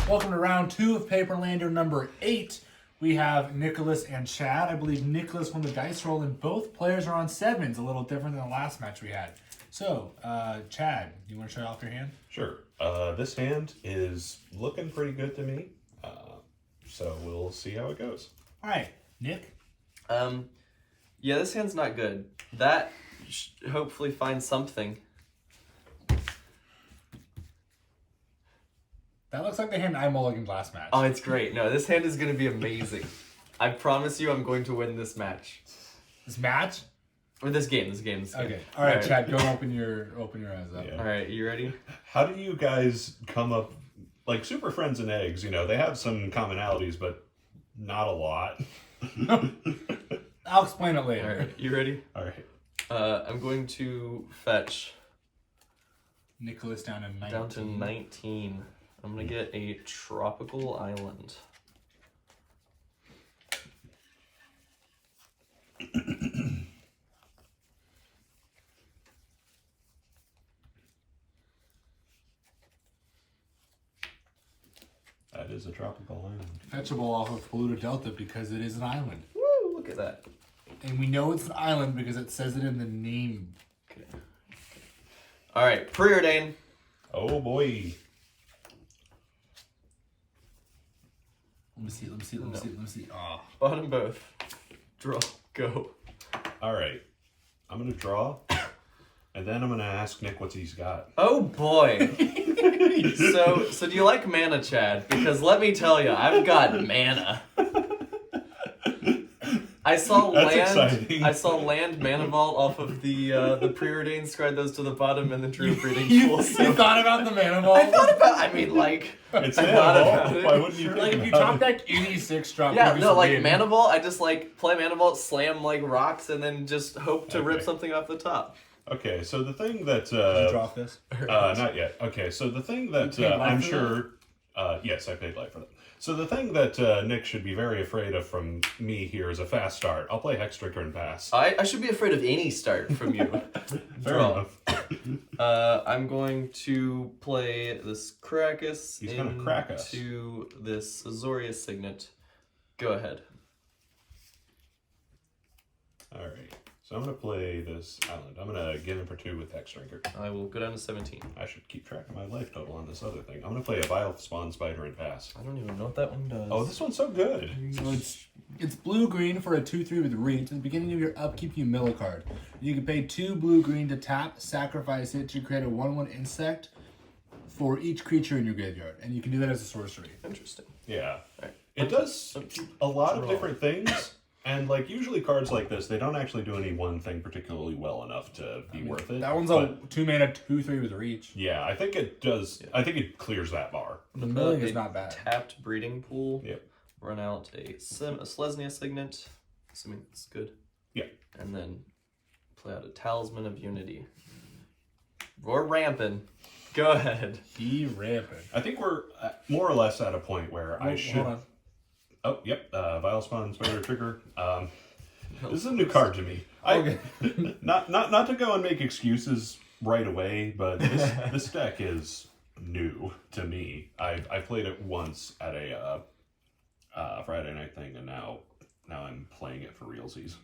Welcome to round 2 of Paperlander number 8. We have Nicholas and Chad. I believe Nicholas won the dice roll, and both players are on 7s, a little different than the last match we had. So, Chad, you want to show off your hand? Sure. This hand is looking pretty good to me, so we'll see how it goes. All right, Nick? Yeah, this hand's not good. That hopefully finds something. That looks like the hand I mulliganed last match. Oh, it's great. No, this hand is going to be amazing. I promise you I'm going to win this match. This match? Or this game. Okay. All right, Chad, go open your eyes up. Yeah. All right, you ready? How do you guys come up, like Superfriends and Eggs, you know, they have some commonalities, but not a lot. I'll explain it later. All right, you ready? All right. I'm going to fetch Nicholas down to 19. down to 19. I'm going to get a tropical island. That is a tropical island. Fetchable off of Polluta Delta because it is an island. Woo, look at that. And we know it's an island because it says it in the name. Okay. All right, preordain. Oh boy. Let me see. Oh. Bottom both. Draw. Go. All right. I'm going to draw, and then I'm going to ask Nick what he's got. Oh boy. So do you like mana, Chad? Because let me tell you, I've got mana. I saw That's land. exciting. I saw land mana vault off of the preordain. Scried those to the bottom, and then drew a breeding pool. You So thought about the mana ball? I thought about. I mean, like. It's I in thought a about vault. it. Why wouldn't you Like, think if you about top it? deck any 6-drop, Yeah, you no, just like win. mana vault. I just like play mana vault, slam like rocks, and then just hope to rip Okay. something off the top. Okay, so the thing that... Did you drop this? not yet. Okay, so the thing that You paid life I'm for sure... yes, I paid life for that. So the thing that Nick should be very afraid of from me here is a fast start. I'll play Hex Drinker and pass. I should be afraid of any start from you. Fair enough. I'm going to play this Krakus He's gonna crack us. into this Azorius Signet. Go ahead. All right. So I'm going to play this island. I'm going to get in for 2 with Hex Drinker. I will go down to 17. I should keep track of my life total on this other thing. I'm going to play a Vile Spawn Spider and pass. I don't even know what that one does. Oh, this one's so good. So it's blue-green for a 2/3 with reach. At the beginning of your upkeep, you mill a card. You can pay 2 blue-green to tap, sacrifice it to create a 1/1 insect for each creature in your graveyard. And you can do that as a sorcery. Interesting. Yeah. Alright. It does a lot of Draw. different things. And like usually cards like this, they don't actually do any one thing particularly well enough to be worth it. That one's but, a 2-mana 2/3 with reach. Yeah, I think it does. I think it clears that bar. The milling is A not bad. Tapped breeding pool. Yep. Run out a Selesnya Signet, assuming it's good. Yeah. And then play out a Talisman of Unity. We're ramping. Go ahead. He rampant. I think we're more or less at a point where I should. Hold on. Oh, yep. Vile Spawn Spider Trigger. This is a new card to me. Okay. Not to go and make excuses right away, but this deck is new to me. I played it once at a Friday night thing, and now I'm playing it for realsies.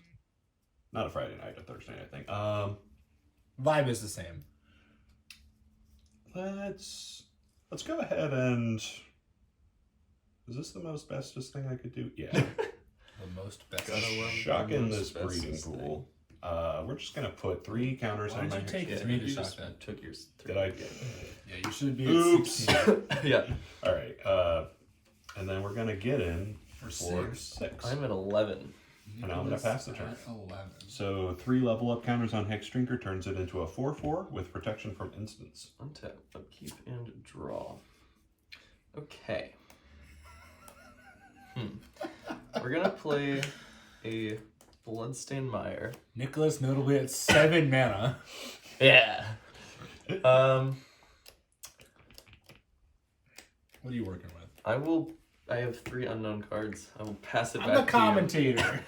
Not a Friday night, a Thursday night thing. Vibe is the same. Let's go ahead and. Is this the most bestest thing I could do? Yeah. The most best. Shock in this breeding pool. We're just gonna put 3 counters Why on did my you take Yeah, 3 to you shock just that? took yours. Did I? Yeah, you should be Oops. at 16. Yeah. All right. And then we're gonna get in for 6. I'm at 11. And I'm gonna pass the turn. At 11. So 3 level up counters on Hex Drinker turns it into a 4/4 with protection from instants. Untap, upkeep, and draw. Okay. We're gonna play a Bloodstained Mire. Nicholas notably at 7 mana. Yeah. What are you working with? I have 3 unknown cards. I will pass it I'm back the to commentator.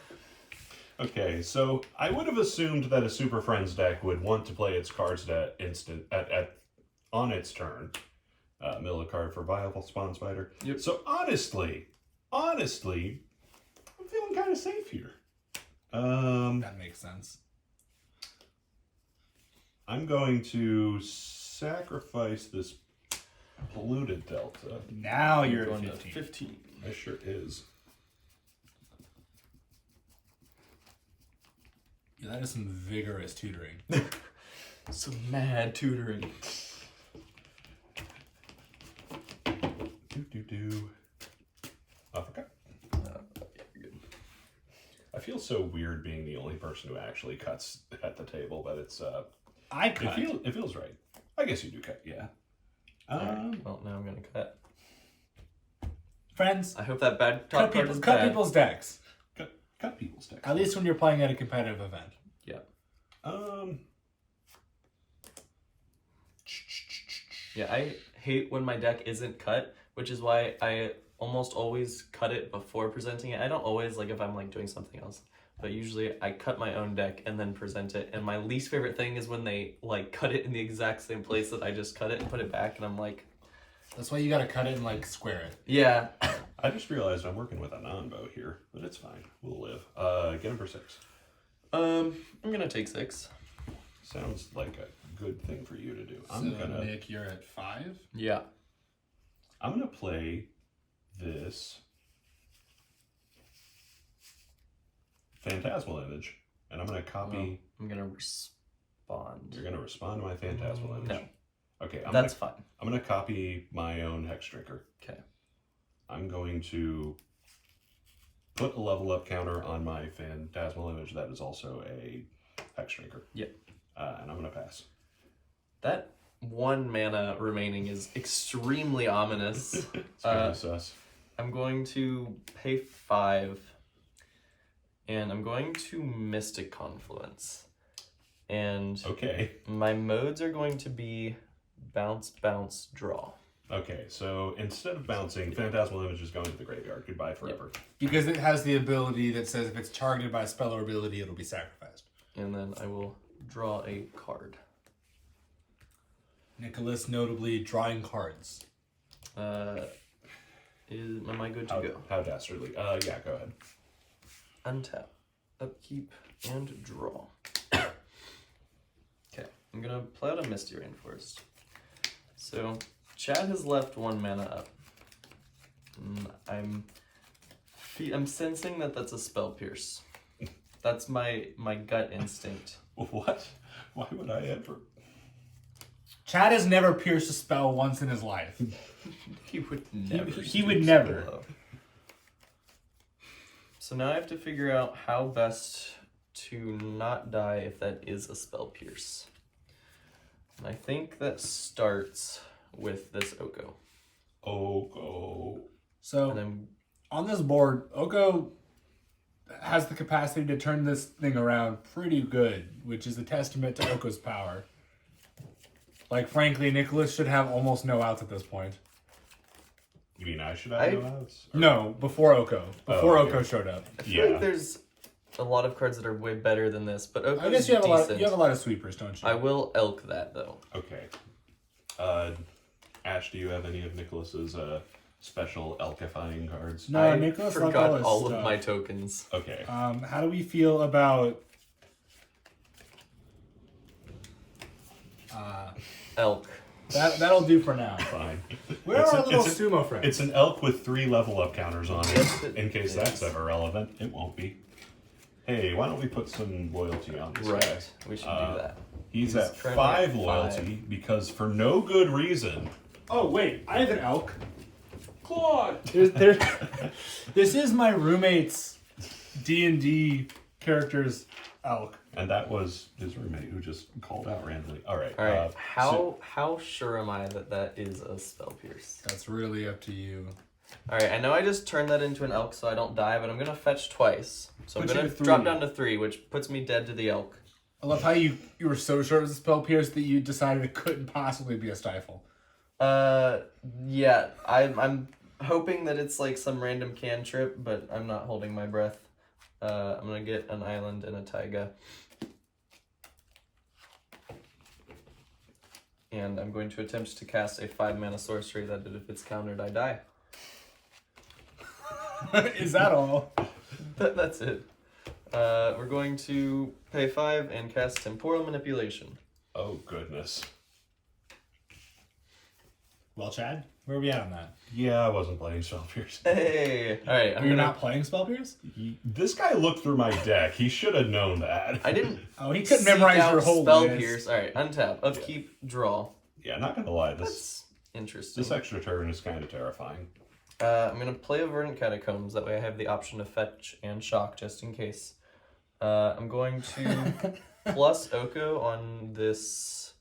Okay, so I would have assumed that a Super Friends deck would want to play its cards on its turn. mill a card for viable spawn spider. Yep. So honestly, I'm feeling kind of safe here. That makes sense. I'm going to sacrifice this polluted delta. Now you're at Going to 15. 15. It sure is. Yeah, that is some vigorous tutoring. Some mad tutoring. Do. Off a cut. Yeah, you're good. I feel so weird being the only person who actually cuts at the table, but it's I cut. it feels right. I guess you do cut, yeah. Alright, well, now I'm gonna cut. Friends, I hope that bad top card is cut bad. people's decks. Cut people's decks. At least when you're playing at a competitive event. Yeah. Yeah, I hate when my deck isn't cut, which is why I almost always cut it before presenting it. I don't always, like, if I'm like doing something else, but usually I cut my own deck and then present it. And my least favorite thing is when they like cut it in the exact same place that I just cut it and put it back, and I'm like, That's why you gotta cut it and like square it. yeah. I just realized I'm working with a non-bow here, but it's fine. We'll live. Get him for 6. I'm gonna take 6. Sounds like a good thing for you to do. Nick, you're at 5. Yeah. I'm gonna play this phantasmal image, and I'm gonna copy. I'm gonna respond. You're gonna respond to my phantasmal image. No. Okay, That's fine. I'm gonna copy my own hex drinker. Okay. I'm going to put a level up counter on my phantasmal image that is also a hex drinker. Yep. And I'm gonna pass. That 1 mana remaining is extremely ominous. It's kind of sus. I'm going to pay 5, and I'm going to Mystic Confluence. And Okay. my modes are going to be bounce, bounce, draw. Okay, so instead of bouncing, phantasmal image is going to the graveyard. Goodbye forever. Because it has the ability that says if it's targeted by a spell or ability, it'll be sacrificed. And then I will draw a card. Nicholas notably drawing cards. Am I good to go? How dastardly. Yeah, go ahead. Untap, upkeep, and draw. Okay, I'm gonna play out a Misty Rainforest. So, Chad has left 1 mana up. I'm sensing that that's a Spell Pierce. That's my gut instinct. What? Why would I ever? Chad has never pierced a spell once in his life. He would never. He would never. Spell. So now I have to figure out how best to not die if that is a Spell Pierce. And I think that starts with this Oko. Oko. So, And I'm on this board, Oko has the capacity to turn this thing around pretty good, which is a testament to Oko's power. Like, frankly, Nicholas should have almost no outs at this point. You mean I should have no outs? No, before Oko. Before okay. Oko showed up. I feel like there's a lot of cards that are way better than this, but Oko's I guess you have decent. a lot of sweepers, don't you? I will elk that though. Okay. Ash, do you have any of Nicholas's special elkifying cards? No, I Nicholas left forgot his all stuff. of my tokens. Okay. How do we feel about Elk. that'll do for now. Fine. Where are our little sumo friends? It's an elk with 3 level up counters on Yes, it. it In case is. that's ever relevant, it won't be. Hey, why don't we put some loyalty on this guy? Right. We should do that. He's at currently 5 at loyalty because for no good reason. Oh wait, I have an elk. Claude. This is my roommate's D&D character's elk. And that was his roommate who just called out randomly. All right. All right. How sure am I that that is a Spell Pierce? That's really up to you. All right. I know I just turned that into an elk so I don't die, but I'm gonna fetch twice. So I'm Put you gonna to 3. drop down to 3, which puts me dead to the elk. I love how you were so sure it was a spell pierce that you decided it couldn't possibly be a stifle. Yeah. I'm hoping that it's like some random cantrip, but I'm not holding my breath. I'm gonna get an island and a taiga. And I'm going to attempt to cast a 5-mana sorcery that if it's countered, I die. Is that all? That's it. We're going to pay 5 and cast Temporal Manipulation. Oh, goodness. Well, Chad, where are we at on that? Yeah, I wasn't playing Spell Pierce. Hey! Alright, You're not playing Spell Pierce? This guy looked through my deck. He should have known that. I didn't. Oh, he couldn't memorize your whole Spell list. Pierce. Alright, untap, upkeep, draw. Yeah, not gonna lie. That's interesting. This extra turn is kind of terrifying. I'm going to play a Verdant Catacombs. That way I have the option to fetch and shock just in case. I'm going to plus Oko on this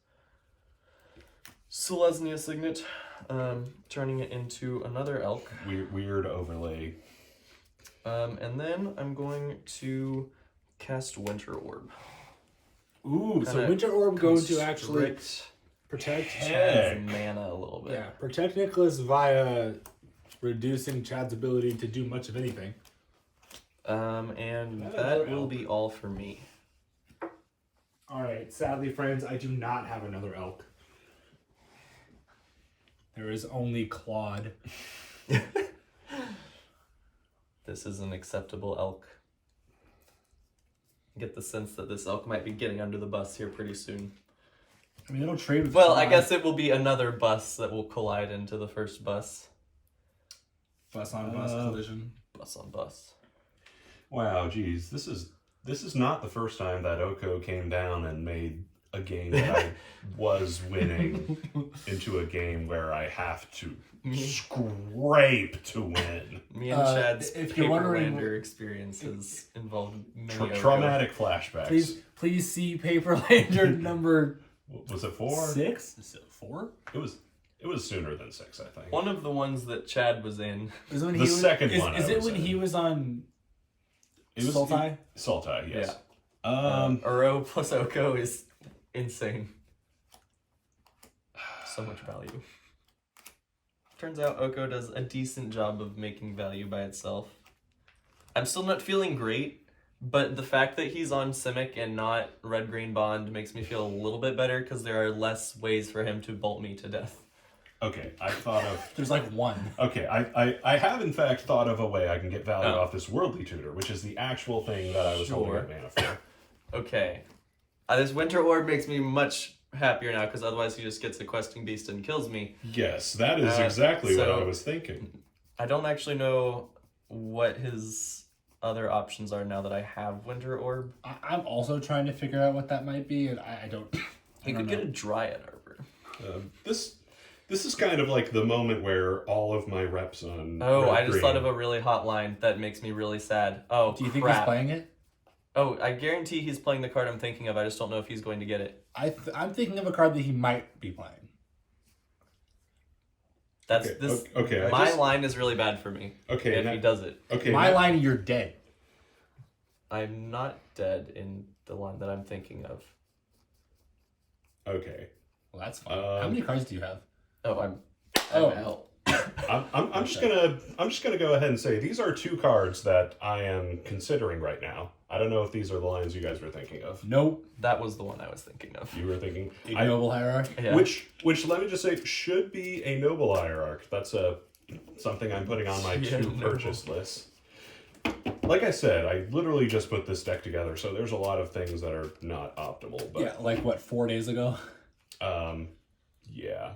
Selesnya Signet, turning it into another elk. Weird overlay. And then I'm going to cast Winter Orb. Ooh, so Kinda Winter Orb going to actually constrict protect Chad's mana a little bit. Yeah, protect Nicholas via reducing Chad's ability to do much of anything. And that will be all for me. Alright, sadly, friends, I do not have another elk. There is only Claude. This is an acceptable elk. I get the sense that this elk might be getting under the bus here pretty soon. I mean, it'll trade with Well, Claude. I guess it will be another bus that will collide into the first bus. Bus on bus collision. Bus on bus. Wow, geez, this is not the first time that Oko came down and made a game that I was winning into a game where I have to scrape to win. Me and Chad's if you're wondering- Paperlander experiences involved many Traumatic flashbacks. Please see Paperlander number Was it 4? 6? Is it 4? It was sooner than 6, I think. One of the ones that Chad was in. Is it when The second one, Is I it would when say. he was on It was Sultai? Sultai, yes. Uro plus Oko is insane. So much value. Turns out Oko does a decent job of making value by itself. I'm still not feeling great, but the fact that he's on Simic and not Red-Green Bond makes me feel a little bit better because there are less ways for him to bolt me to death. Okay, I thought of... There's like one. Okay, I have in fact thought of a way I can get value off this Worldly Tutor, which is the actual thing that I was holding up mana for. Okay. This Winter Orb makes me much happier now because otherwise he just gets a Questing Beast and kills me. Yes, that is exactly what I was thinking. I don't actually know what his other options are now that I have Winter Orb. I'm also trying to figure out what that might be, and I don't... He could get a Dryad Arbor. This is kind of like the moment where all of my reps on Oh, I just Red-Green- thought of a really hot line that makes me really sad. Oh, Do you think crap. he's playing it? Oh, I guarantee he's playing the card I'm thinking of. I just don't know if he's going to get it. I'm thinking of a card that he might be playing. That's Okay, this. okay, My line is really bad for me. Okay, if now- he does it. Okay, My now- line, you're dead. I'm not dead in the line that I'm thinking of. Okay. Well, that's fine. How many cards do you have? Oh, I'm Oh. out. I'm just gonna go ahead and say these are 2 cards that I am considering right now. I don't know if these are the lines you guys were thinking of. Nope. That was the one I was thinking of. You were thinking Ignoble Hierarch. Yeah. which let me just say should be a Noble Hierarch. That's something I'm putting on my Yeah, to purchase list. Like I said, I literally just put this deck together, so there's a lot of things that are not optimal. But Yeah, like what, 4 days ago? yeah.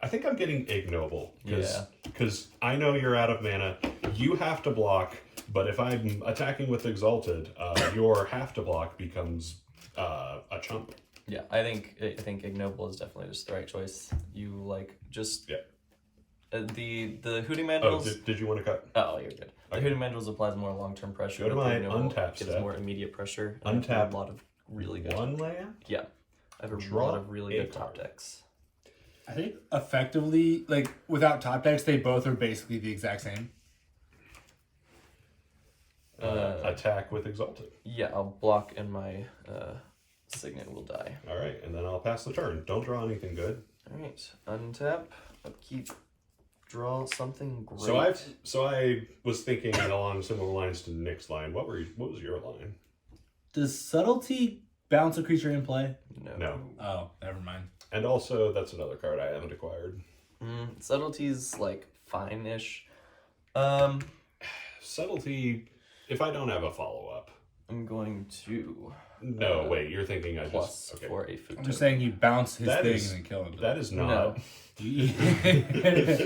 I think I'm getting ignoble Yeah. because I know you're out of mana. You have to block, but if I'm attacking with Exalted, your have to block becomes a chump. Yeah, I think ignoble is definitely just the right choice. You like just the Hooting Oh, Mandrills. did you want to cut? Oh, you're good. The Okay. Hooting Mandrills applies more long-term pressure. Go to but the my Ignoble untap gives step. more immediate pressure. and I have Untap a lot of really good. 1 land? Yeah, I have a Draw lot of really a good top card. decks. I think effectively, like, without top decks, they both are basically the exact same. Attack with Exalted. Yeah, I'll block and my Signet will die. All right, and then I'll pass the turn. Don't draw anything good. All right, untap, upkeep, draw something great. So I was thinking along similar lines to Nick's line. What was your line? Does Subtlety bounce a creature in play? No. No. Oh, never mind. And also, that's another card I haven't acquired. Subtlety's like fine-ish. Subtlety, if I don't have a follow-up. I'm going to No, wait, you're thinking I plus just... Okay. for a food I'm just saying you bounce his That thing is- and then kill him. That is not... No.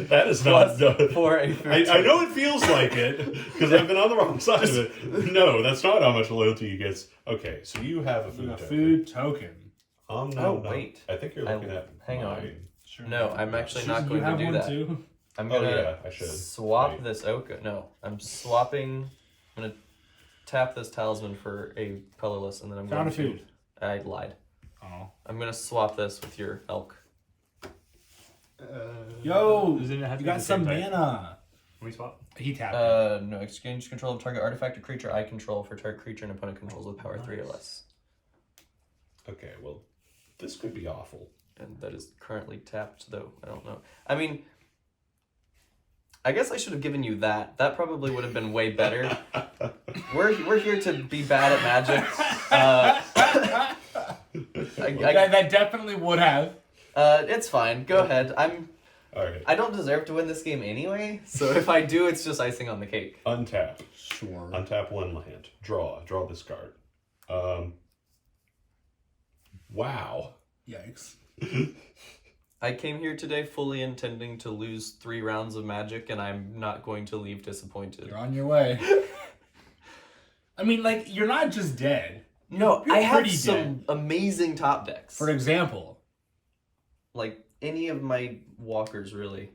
That is not... for a food I know it feels like it, because I've been on the wrong side of it. No, that's not how much loyalty you get. Okay, so you have a food token. Food token. Oh, wait. I think you're looking at hang on. mine. Sure. No, I'm actually not going to do that. Too? I'm Oh, gonna yeah, I should. swap Wait. this Oko. No, I'm swapping. I'm gonna tap this talisman for a colorless, and then I'm Found a going food. to. I lied. Oh. I'm gonna swap this with your elk. Yo, Doesn't it have to you be got the same some type? mana. Can we swap? He tapped it. No, exchange control of target artifact or creature I control for target creature and opponent controls with power 3 or less. Okay, well, this could be awful. And that is currently tapped, though. I don't know. I mean, I guess I should have given you that. That probably would have been way better. We're here to be bad at magic. That definitely would have. It's fine. Go ahead. All right. I don't deserve to win this game anyway, so if I do, it's just icing on the cake. Untap. Sure. Untap one land. Draw this card. Wow. Yikes. I came here today fully intending to lose 3 rounds of magic, and I'm not going to leave disappointed. You're on your way. I mean, like, you're not just dead. No, You're I have pretty some dead. amazing top decks. For example, Like, any of my walkers, really.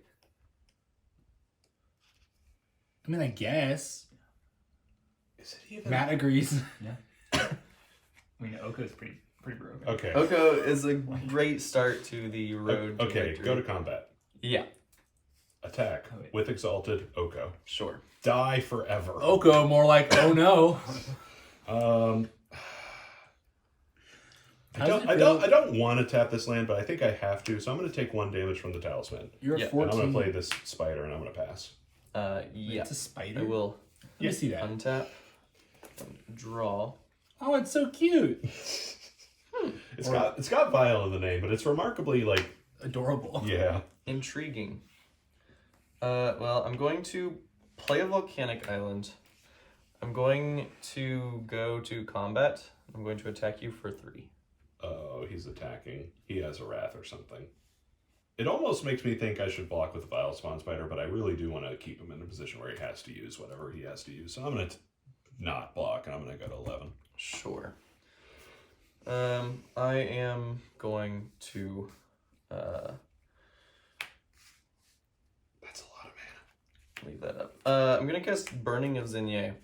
I mean, I guess. Is it even? Matt agrees. I mean, Oko's pretty broken. Okay. Oko is a great start to the road to Okay, victory. go to combat. Yeah, Attack Oh, wait. with Exalted Oko. sure. Die forever. Oko, more like, oh no. I don't want to tap this land, but I think I have to, so I'm going to take 1 damage from the talisman. You're Yeah, at And I'm 14. going to play this spider, and I'm going to pass. Yeah. It's a spider. I will Let me see that. untap, and draw. Oh, it's so cute. It's got Vile in the name, but it's remarkably like Adorable. yeah. Intriguing. Well, I'm going to play a volcanic island. I'm going to go to combat. I'm going to attack you for 3. Oh, he's attacking. He has a wrath or something. It almost makes me think I should block with the Vile Spawn Spider, but I really do want to keep him in a position where he has to use whatever he has to use. So I'm going to not block, and I'm going to go to 11. Sure. I am going to That's a lot of mana. leave that up. I'm gonna cast Burning of Zinye.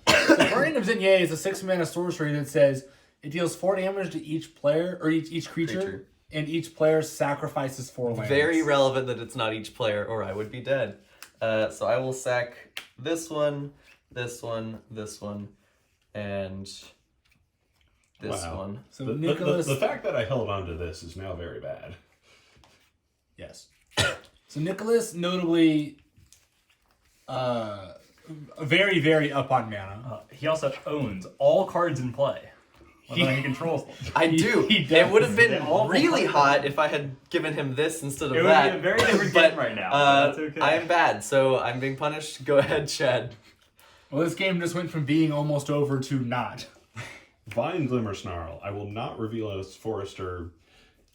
So Burning of Zinye is a 6-mana sorcery that says it deals 4 damage to each player, or each creature, and each player sacrifices 4 lands. Very relevant that it's not each player, or I would be dead. So I will sack this one, this one, this one, and this Wow. one. So The Nicholas... the fact that I held on to this is now very bad. Yes. So Nicholas, notably, very, very up on mana. He also owns all cards in play. He controls them. I do. he does. It would have been They all really look hot if I had given him this instead of It would that. be a very different but, game right now. But that's okay. I am bad, so I'm being punished. Go ahead, Chad. Well, this game just went from being almost over to not. Vine Glimmer Snarl. I will not reveal a Forester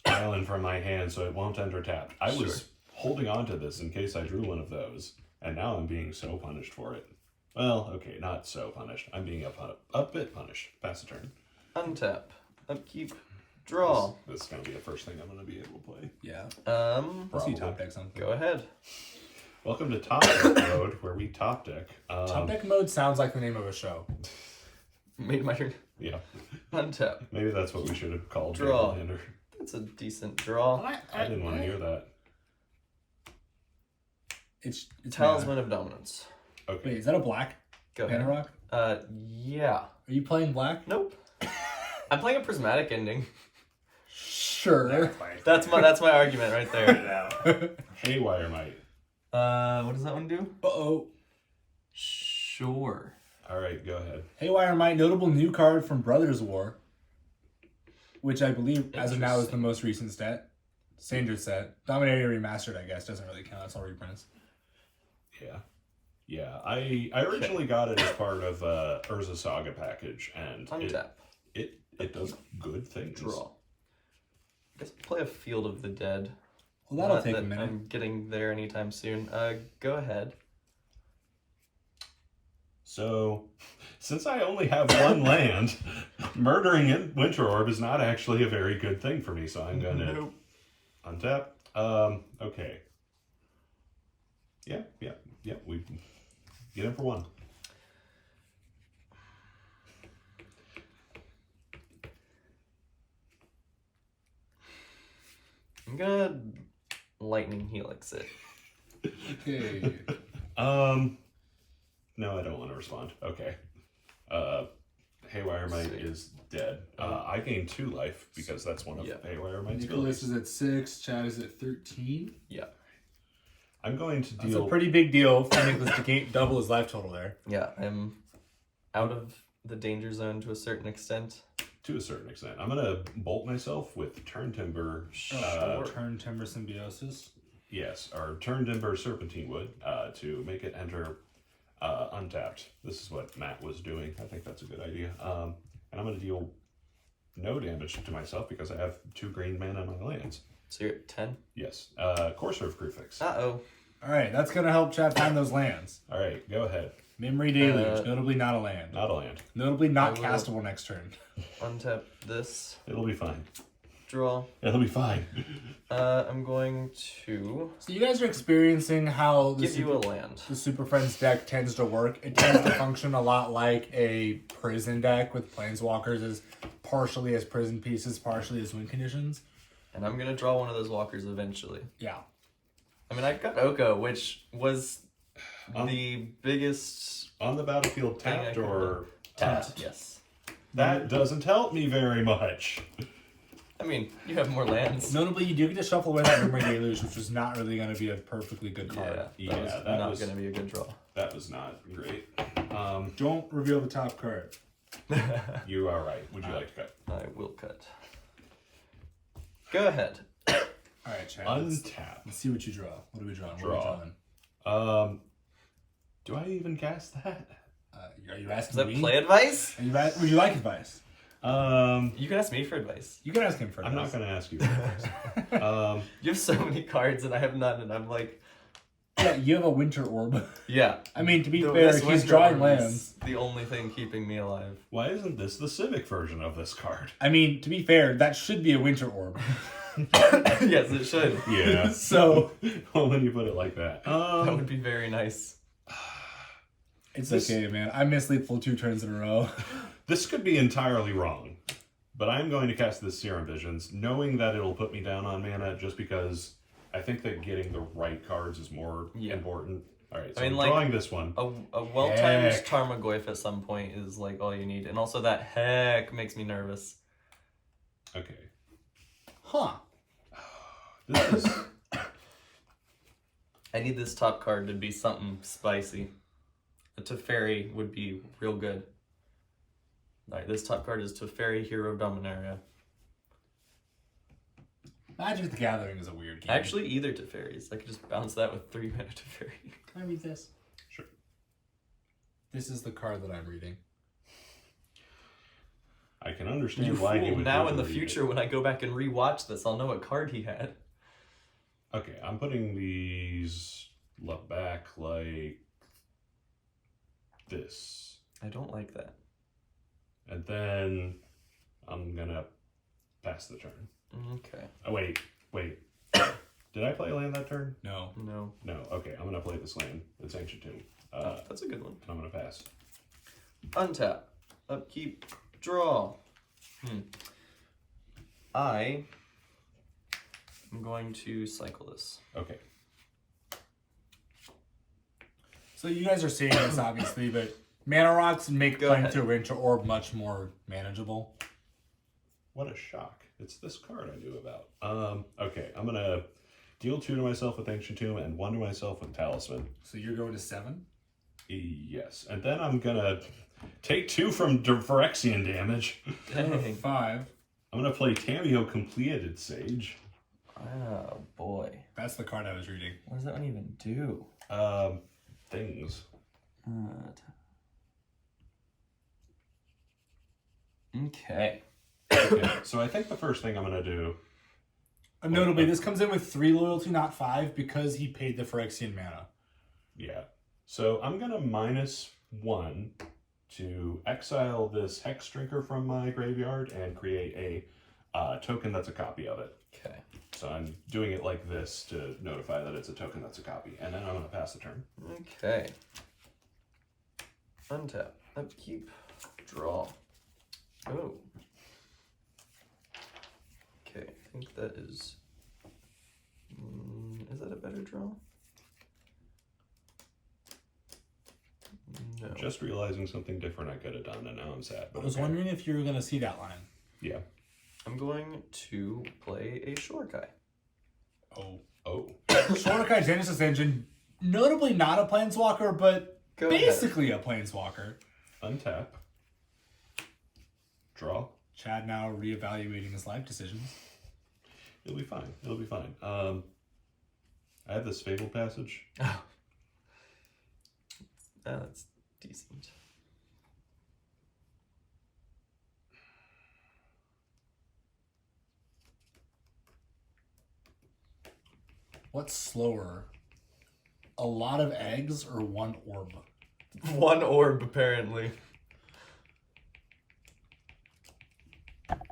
Island from my hand, so it won't enter tapped. I was holding on to this in case I drew one of those, and now I'm being so punished for it. Well, okay, not so punished. I'm being a bit punished. Pass a turn. Untap. Upkeep. Draw. This is going to be the first thing I'm going to be able to play. Yeah. Probably. Let's see top deck something. Go ahead. Welcome to Top Deck Mode, where we top deck. Top deck mode sounds like the name of a show. Made my turn. Yeah, Untap. maybe that's what we should have called Draw. Paperlander. That's a decent draw. I didn't want to hear that. It's Talisman of Dominance. Okay. Wait, is that a black Go mana ahead. rock? Yeah. Are you playing black? Nope. I'm playing a prismatic ending. Sure. That's my argument right there. Haywire Might. What does that one do? Uh-oh. Sure. All right, go ahead. Haywire Might, notable new card from Brothers War. which I believe as of now is the most recent standard set. Dominator Remastered, I guess, doesn't really count. That's all reprints. Yeah. Yeah, I originally got it as part of Urza Saga package, and Untap. it does good things. Draw. I guess play a Field of the Dead. Well, that'll Not take that a minute. I'm getting there anytime soon. Go ahead. So, since I only have one land, murdering in Winter Orb is not actually a very good thing for me, so I'm gonna untap. Okay. Yeah, we get in for one. I'm gonna Lightning Helix it. Okay. No, I don't want to respond. Okay. Haywire Might is dead. I gain 2 life because that's one of Haywire Might's Nicholas abilities. is at 6. Chad is at 13. Yeah. I'm going to That's deal... a pretty big deal for Nicholas to gain double his life total there. Yeah, I'm out of the danger zone to a certain extent. To a certain extent. I'm going to bolt myself with Turn Timber. Turn Timber Symbiosis. Yes, or Turn Timber Serpentine Wood to make it enter untapped. This is what Matt was doing. I think that's a good idea. And I'm going to deal no damage to myself because I have 2 green mana on my lands. So you're at 10? Yes. Courser of Prefix. Uh-oh. Alright, that's going to help Chad find those lands. All right, go ahead. Memory Deluge, notably not a land. Not a land. Notably not I will- castable next turn. Untap this. It'll be fine. Draw. It'll be fine. I'm going to So you guys are experiencing how give you a land. the Super Friends deck tends to work. It tends to function a lot like a prison deck with Planeswalkers as partially as prison pieces, partially as win conditions. And I'm going to draw one of those walkers eventually. Yeah. I mean, I've got Oko, which was the biggest... On the battlefield Thing I tapped could've or... Tapped, yes. That doesn't help me very much. I mean, you have more lands. Notably, you do get to shuffle away that Memory Deluge, which is not really going to be a perfectly good card. Yeah, that was that not was- going to be a good draw. That was not great. Don't reveal the top card. You are right. Would you like to cut? I will cut. Go ahead. Alright, Chad. Let's Untap. see what you draw. What are we drawing? Draw. What are we drawing? Do I even cast that? Are you Is asking that me? play advice? Would you like advice? You can ask me for advice. You can ask him for I'm not advice. going to ask you for advice. You have so many cards and I have none, and I'm like, Yeah, you have a Winter Orb. yeah. I mean, to be The- fair, this he's Winter drawing Orb is lands. the only thing keeping me alive. Why isn't this the Civic version of this card? I mean, to be fair, that should be a Winter Orb. Yes, it should. Yeah. So, Well, when you put it like that. That would be very nice. it's This- okay, man. I missed Lethal 2 turns in a row. This could be entirely wrong, but I'm going to cast this Serum Visions, knowing that it'll put me down on mana just because I think that getting the right cards is more important. All right, so I mean, I'm like, drawing this one. A well-timed Heck. Tarmogoyf at some point is like all you need. And also that heck makes me nervous. Okay. Huh. This is... I need this top card to be something spicy. A Teferi would be real good. Alright, this top card is Teferi, Hero of Dominaria. Magic the Gathering is a weird game. Actually, either Teferis. I could just bounce that with 3 mana Teferi. Can I read this? Sure. This is the card that I'm reading. I can understand You why he fool. would Now want in to the read future, when I go back and rewatch this, I'll know what card he had. it. Okay, I'm putting these back like this. I don't like that. And then I'm gonna pass the turn. Okay. Oh, wait. Did I play a land that turn? No. No. No. Okay, I'm gonna play this land. It's Ancient Tomb. That's a good one. And I'm gonna pass. Untap. Upkeep. Draw. I am going to cycle this. Okay. So you guys are seeing this, obviously, but Mana Rocks make Go playing ahead. through Winter Orb much more manageable. What a shock. It's this card I knew about. Okay, I'm gonna deal 2 to myself with Ancient Tomb and 1 to myself with Talisman. So you're going to 7? Yes. And then I'm gonna take 2 from Phyrexian damage. Dang. 5. I'm gonna play Tameo Completed Sage. Oh boy. That's the card I was reading. What does that one even do? Things. Okay. Okay, so I think the first thing I'm gonna do. Notably, this comes in with 3 loyalty, not 5, because he paid the Phyrexian mana. Yeah. So I'm gonna -1 to exile this Hex Drinker from my graveyard and create a token that's a copy of it. Okay. So I'm doing it like this to notify that it's a token that's a copy, and then I'm gonna pass the turn. Okay. Untap. Upkeep. Draw. Oh. Okay, I think that is... is that a better draw? No. Just realizing something different I could have done, and now I'm sad. But I was okay. wondering if you were going to see that line. Yeah. I'm going to play a Shorekai. Oh. Shorekai Genesis Engine, notably not a Planeswalker, but Go ahead. basically a Planeswalker. Untap. Draw. Chad now reevaluating his life decisions. It'll be fine. It'll be fine. I have this Fabled Passage. Oh. That's decent. What's slower? A lot of eggs or 1 orb? One orb, apparently.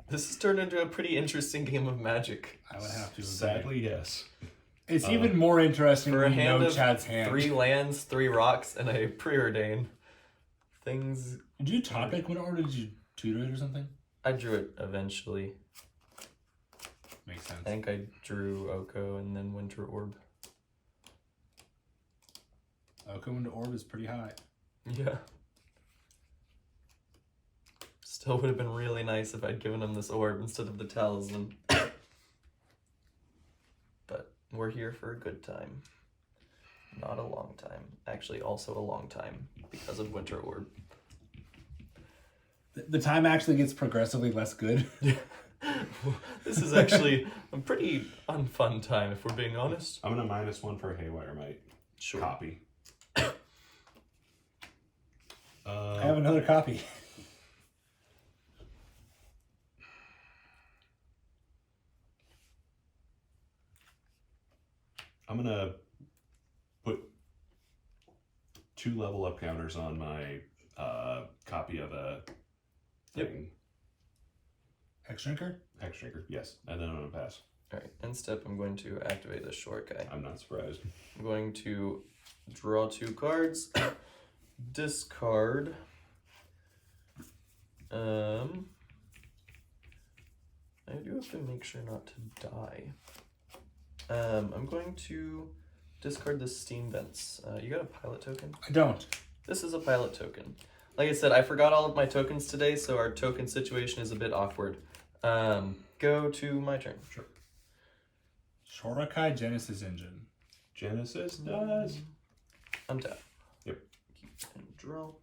This has turned into a pretty interesting game of Magic. I would have to agree. Sadly, yes. It's even more interesting For a when you hand know of Chad's hand. 3 lands, 3 rocks, and a preordain. Things... Did you topic one, or did you tutor it or something? I drew it eventually. Makes sense. I think I drew Oko and then Winter Orb. Oko into orb is pretty high. Yeah. Still would have been really nice if I'd given him this orb instead of the talisman. But we're here for a good time. Not a long time. Actually, also a long time because of Winter Orb. The time actually gets progressively less good. This is actually a pretty unfun time, if we're being honest. I'm gonna -1 for Haywire Might. Sure. Copy. I have another copy. I'm gonna put 2 level up counters on my copy of a thing. Hex Drinker? Hex Drinker, yes. And then I'm gonna pass. Alright, end step, I'm going to activate the short guy. I'm not surprised. I'm going to draw 2 cards, discard. I do have to make sure not to die. I'm going to discard the Steam Vents. You got a pilot token? I don't. This is a pilot token. Like I said, I forgot all of my tokens today, so our token situation is a bit awkward. Go to my turn. Sure. Shorekai Genesis Engine. Genesis does. Untap. Yep. Keep and draw.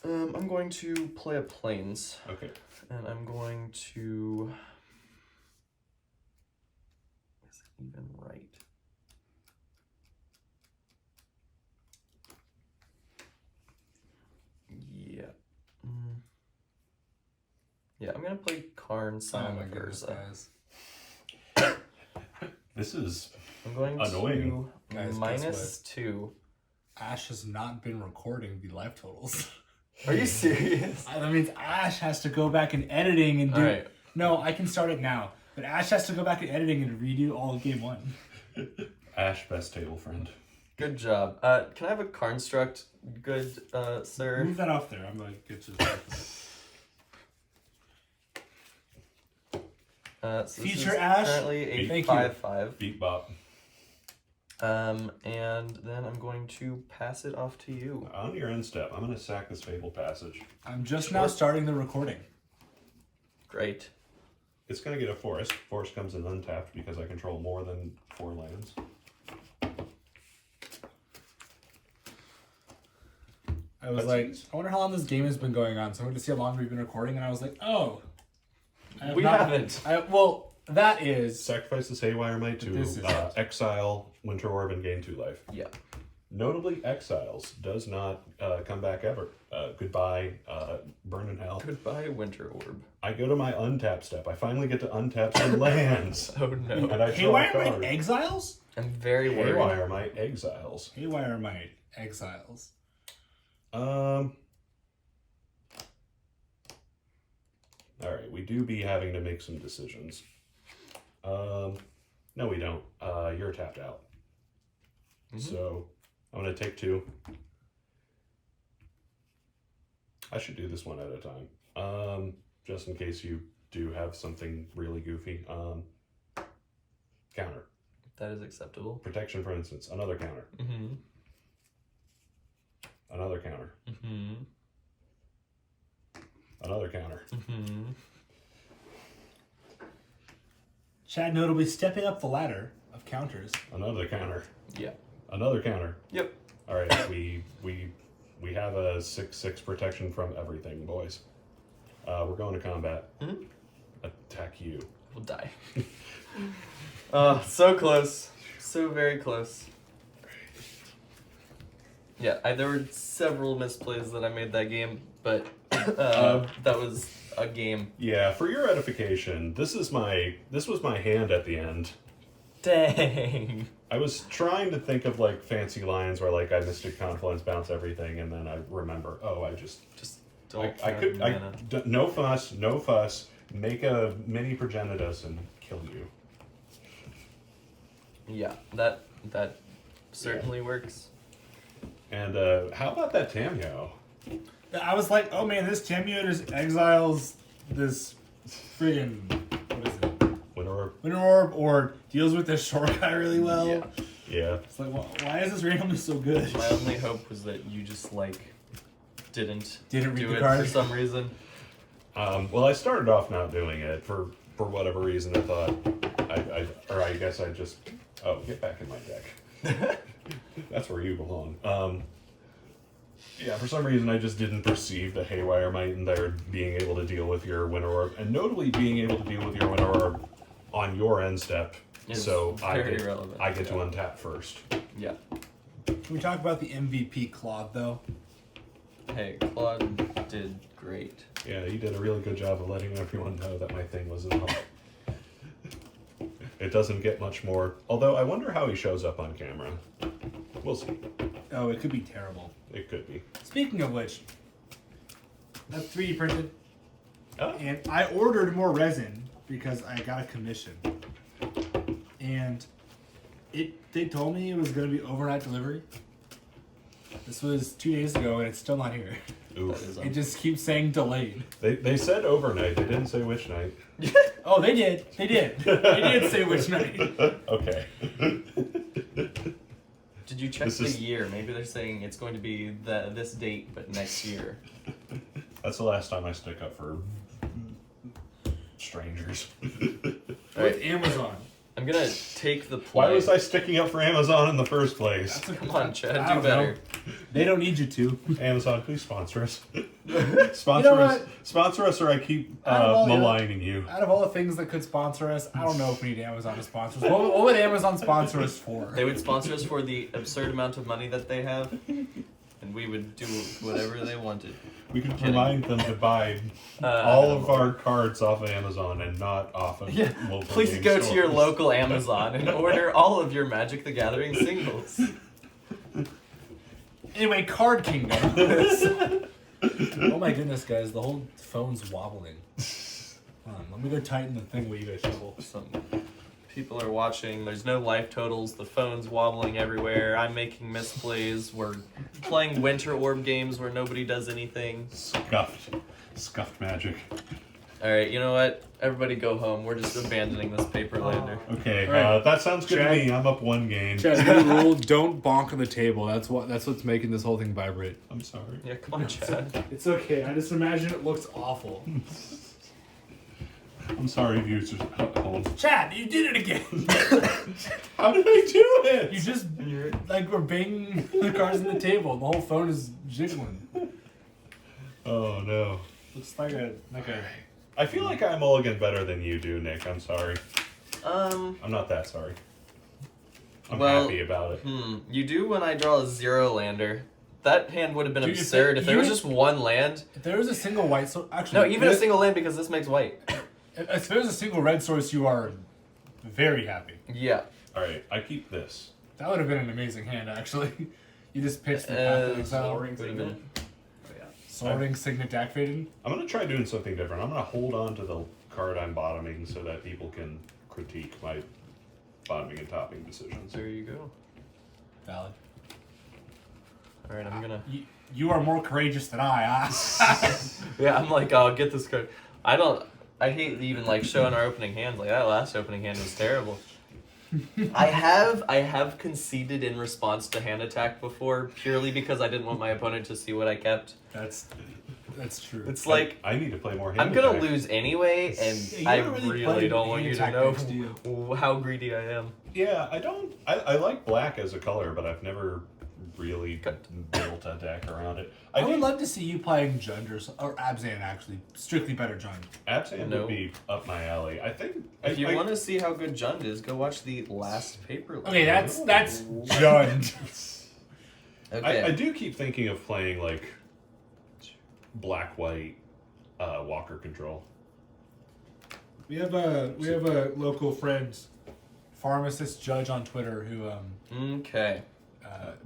I'm going to play a Plains. Okay. And I'm going to... Is it even right? Yeah. Yeah, I'm gonna play Karn, Son of Urza. guys. This is I'm going annoying. to Guys, guess -2. Ash has not been recording the life totals. Are you serious? That means Ash has to go back in editing and do... Alright. No, I can start it now. But Ash has to go back in editing and redo all of game 1. Ash, best table friend. Good job. Can I have a Karnstruct? Good, sir. Move that off there. I'm going to get to the... So this Future is Ash, currently a thank you. 5/5. Beat bop. And then I'm going to pass it off to you. On your end step, I'm gonna sack this Fabled Passage. I'm just now starting the recording. Great. It's gonna get a forest. Forest comes in untapped because I control more than 4 lands. I was like, I wonder how long this game has been going on. So I went to see how long we've been recording, and I was like, oh, We haven't. Well, that is. Sacrifices Haywire Might to This is- exile Winter Orb and gain 2 life. Yeah. Notably, Exiles does not come back ever. Goodbye, Burn in Hell. Goodbye, Winter Orb. I go to my untap step. I finally get to untap some lands. Oh no. And I draw a Haywire Might card. Exiles? I'm very worried. Haywire Might Exiles. Haywire Might Exiles. Alright, we do be having to make some decisions. No, we don't. You're tapped out. So, I'm going to take 2. I should do this one at a time. Just in case you do have something really goofy. Counter. That is acceptable. Protection, for instance. Another counter. Mm-hmm. Another counter. Mm-hmm. Another counter. Mm-hmm. Chad notably stepping up the ladder of counters. Another counter. Yeah. Another counter. Yep. All right, we have a 6/6 protection from everything, boys. We're going to combat. Mhm. Attack you. We'll die. So close. So very close. Yeah, there were several misplays that I made that game, but that was a game. Yeah, for your edification, this was my hand at the end. Dang. I was trying to think of like fancy lines where like I Mystic Confluence, bounce everything, and then I remember, oh, I just Don't. no fuss, make a mini Progenitus and kill you. Yeah, that certainly works. And how about that Tamio? I was like, oh man, this Tamio just exiles this friggin' what is it? Winter Orb, or deals with this short guy really well. Yeah. Yeah. It's like, why is this randomly so good? My only hope was that you just didn't Didn't read do the it card? for some reason. Well, I started off not doing it for whatever reason. I thought I guess I just get back in my deck. That's where you belong. Yeah, for some reason I just didn't perceive the Haywire Might in there being able to deal with your Winter Orb, and notably being able to deal with your Winter Orb on your end step. It's so very relevant. I get to untap first. Yeah. Can we talk about the MVP Claude though? Hey, Claude did great. Yeah, you did a really good job of letting everyone know that my thing was in help. It doesn't get much more. Although I wonder how he shows up on camera. We'll see. Oh, it could be terrible. It could be. Speaking of which, that's 3D printed, Oh. and I ordered more resin because I got a commission, and they told me it was going to be overnight delivery. This was 2 days ago, and it's still not here. Oof. It just keeps saying delayed. They said overnight. They didn't say which night. Oh, they did. They did. They did say which night. Okay. Did you check This the is- year? Maybe they're saying it's going to be this date, but next year. That's the last time I stick up for strangers. With Amazon. I'm gonna take the play. Why was I sticking up for Amazon in the first place? Come on, Chad, I do don't better. know. They don't need you to. Amazon, please sponsor us. You know what? Sponsor us, or I keep Out of all the- maligning you. Out of all the things that could sponsor us, I don't know if we need Amazon to sponsor us. What would Amazon sponsor us for? They would sponsor us for the absurd amount of money that they have, and we would do whatever they wanted. We could remind them to buy Uh, all of our cards off of Amazon and not off of Yeah, local please game go to your stores. local Amazon and order all of your Magic the Gathering singles. Anyway, Card Kingdom. Oh my goodness, guys, the whole phone's wobbling. Hold on, let me go tighten the thing while you guys shuffle. Some people are watching. There's no life totals. The phone's wobbling everywhere. I'm making misplays. We're playing Winter Orb games where nobody does anything. Scuffed magic. All right, you know what? Everybody go home. We're just abandoning this Paperlander. Okay, All right. that sounds good Chad? to me. I'm up 1 game. Chad, new rule: don't bonk on the table. That's what's making this whole thing vibrate. I'm sorry. Yeah, come on, Chad. It's okay. I just imagine it looks awful. I'm sorry, viewers at home. Chad, you did it again. How did I do it? You just were banging the cards on the table. The whole phone is jiggling. Oh no. Looks like a I feel like I mulligan better than you do, Nick. I'm sorry. I'm not that sorry. I'm happy about it. You do when I draw a 0 lander. That hand would have been Dude, absurd if there was just one land. If there was a single white source, actually, No, even a single land because this makes white. If there's a single red source, you are very happy. Yeah. All right, I keep this. That would have been an amazing hand, actually. You just pitched the Path of Exile. Soaring Signet. Oh, yeah. Soaring Signet activated. I'm gonna try doing something different. I'm gonna hold on to the card I'm bottoming so that people can critique my bottoming and topping decisions. There you go. Valid. All right, I'm gonna. You are more courageous than I. Yeah, I'm like, I'll get this card. I hate even like showing our opening hands. Like that last opening hand was terrible. I have conceded in response to hand attack before purely because I didn't want my opponent to see what I kept. That's true. It's like I need to play more hand I'm gonna attack. lose anyway, and Yeah, I you don't really play really don't want hand you to attack know decks, do you? how greedy I am. Yeah, I don't. I like black as a color, but I've never really built a deck around it. I would think love to see you playing Jund or Abzan, actually. Strictly better Jund. Absand No. would be up my alley. I think If you want to see how good Jund is, go watch the last Paperlander. Okay, that's Jund. Okay. I do keep thinking of playing like black-white Walker Control. We have a local friend, pharmacist Judge on Twitter, who Okay.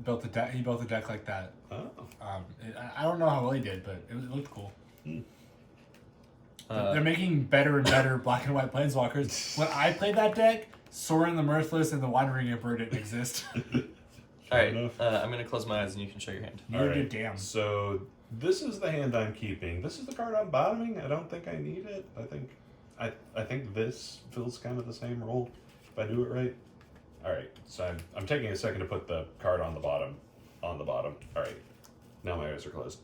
built a deck. He built a deck like that. Oh. I don't know how well he did, but it looked cool. Uh, They're making better and better black and white planeswalkers. When I played that deck, Sorin the Mirthless and the Wandering Emperor didn't exist. All right. enough. I'm gonna close my eyes and you can show your hand. Neither Alright, did damn. So this is the hand I'm keeping. This is the card I'm bottoming. I don't think I need it. I think this fills kind of the same role if I do it right. All right, so I'm taking a second to put the card on the bottom. All right, now my eyes are closed.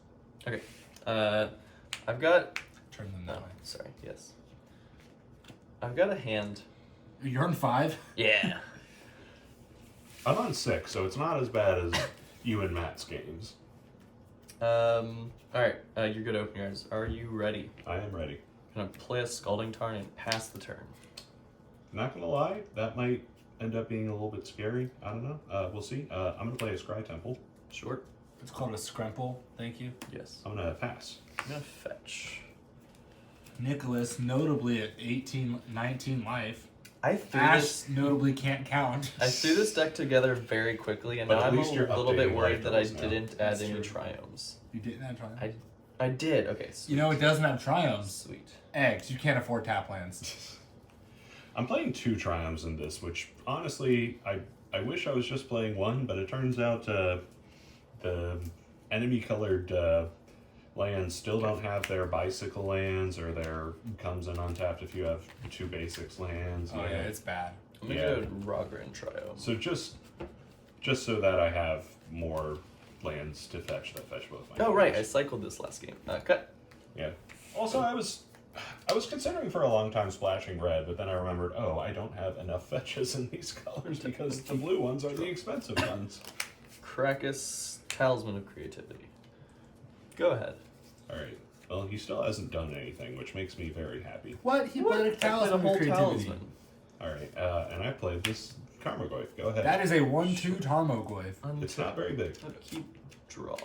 Okay. I've got. Turn them No, that way. sorry. Yes. I've got a hand. You're on 5. Yeah. I'm on 6, so it's not as bad as you and Matt's games. All right. You're good to open yours. Are you ready? I am ready. I'm gonna play a Scalding Tarn and pass the turn. Not gonna lie, that might end up being a little bit scary. I don't know. We'll see. I'm gonna play a Scry Temple. Short. It's called a Scremple. Thank you. Yes. I'm gonna pass. I'm gonna fetch. Nicholas, notably at 19 life. I threw Ash this. notably can't count. I threw this deck together very quickly, and But now at I'm a least you're little bit updating worried that I rifles now. didn't add That's any true. triomes. You didn't have triumphs. I did. Okay. Sweet. You know it doesn't have triumphs. Sweet. Eggs. You can't afford tap lands. I'm playing 2 triumphs in this, which honestly, I wish I was just playing 1, but it turns out the enemy-colored lands still don't have their bicycle lands, or their comes in untapped if you have 2 basics lands. Oh yeah, it's bad. I'm gonna Yeah. go Roger and Triome. So just so that I have more lands to fetch that fetch both my Oh right, I cards. cycled this last game. Cut. Yeah. Also, I was considering for a long time splashing red, but then I remembered, oh, I don't have enough fetches in these colors because the blue ones are the expensive ones. Krakus, Talisman of Creativity. Go ahead. All right. Well, he still hasn't done anything, which makes me very happy. What? He played a I played a talisman whole of creativity. talisman. All right. And I played this Karmagoyf. Go ahead. That is a 1/2 Tarmogoyf. It's not very big. Keep draw.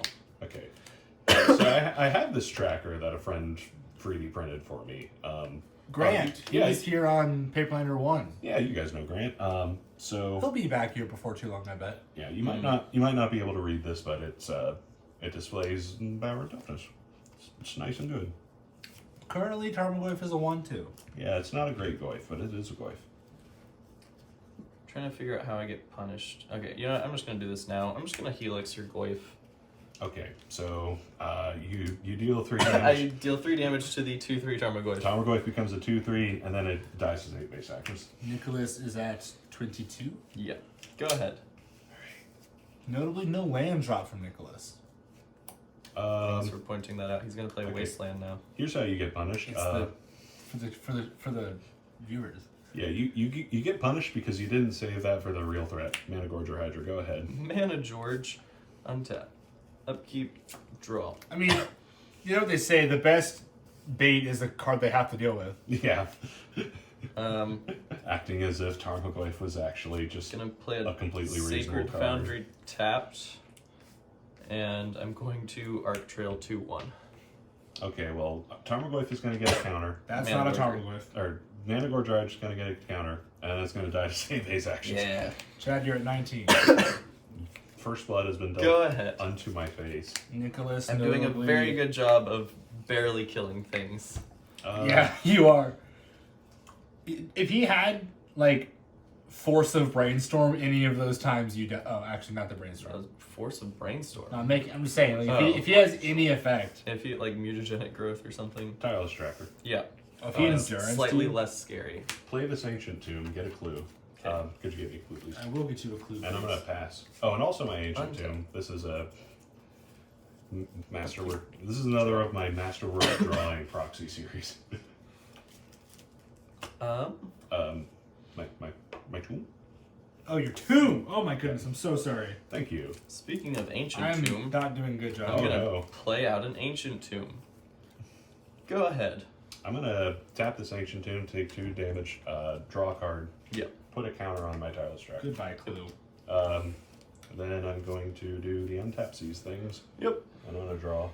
Okay. So I have this tracker that a friend 3D printed for me. Grant. He yeah, was here on Paperlander 1. Yeah, you guys know Grant. So He'll be back here before too long, I bet. yeah, you might not be able to read this, but it displays Bauer toughness. It's nice and good. Currently, Tarmogoyf is a 1/2. Yeah, it's not a great Goyf, but it is a Goyf. Trying to figure out how I get punished. Okay, you know what? I'm just gonna do this now. I'm just gonna Helix your Goyf. Okay, so you deal 3 I damage. deal 3 damage to the 2/3 Tarmogoyf. Tarmogoyf becomes a 2/3, and then it dies as 8 base actions. Nicholas is at 22. Yeah. Go ahead. Notably, no land drop from Nicholas. Thanks for pointing that out. He's gonna play okay. Wasteland now. Here's how you get punished. It's for the viewers. Yeah, you get punished because you didn't save that for the real threat. Mana Gorge or Hydra, go ahead. Mana George, untap, upkeep, draw. I mean, you know what they say, the best bait is a card they have to deal with. Yeah. Um, Acting as if Tarmogoyf was actually just gonna play a completely reasonable Sacred card. Foundry tapped, and I'm going to Arc Trail 2/1. Okay, well, Tarmogoyf is going to get a counter. That's Mana not a Gorger. Tarmogoyf. Or Managor Dredge is going to get a counter, and it's going to die to save base actions. Yeah. Chad, you're at 19. First blood has been dealt Go ahead. unto my face. Nicholas, I'm doing a notably- very good job of barely killing things. Yeah, you are. If he had, like, Force of Brainstorm any of those times, you oh, actually, not the Brainstorm. Force of Brainstorm. No, I'm just saying, like, Oh. if he has any effect, If he like mutagenic growth or something. Tireless Tracker. Yeah. if he It's endurance, slightly dude, less scary. Play this Ancient Tomb, get a clue. Could you give me a clue, please? I will get you a clue. And I'm please. going to pass. Oh, and also my Ancient Okay. Tomb. This is a masterwork. This is another of my masterwork drawing proxy series. My tomb? Oh, your tomb! Oh my goodness, I'm so sorry. Thank you. Speaking of ancient I'm tomb, not doing a good job. I'm gonna no. play out an ancient tomb. Go ahead. I'm gonna tap this Ancient Tomb, take 2 damage, draw a card, Yep. put a counter on my Tireless Tracker. Goodbye, clue. Then I'm going to do the untap seize things. Yep. I'm gonna draw.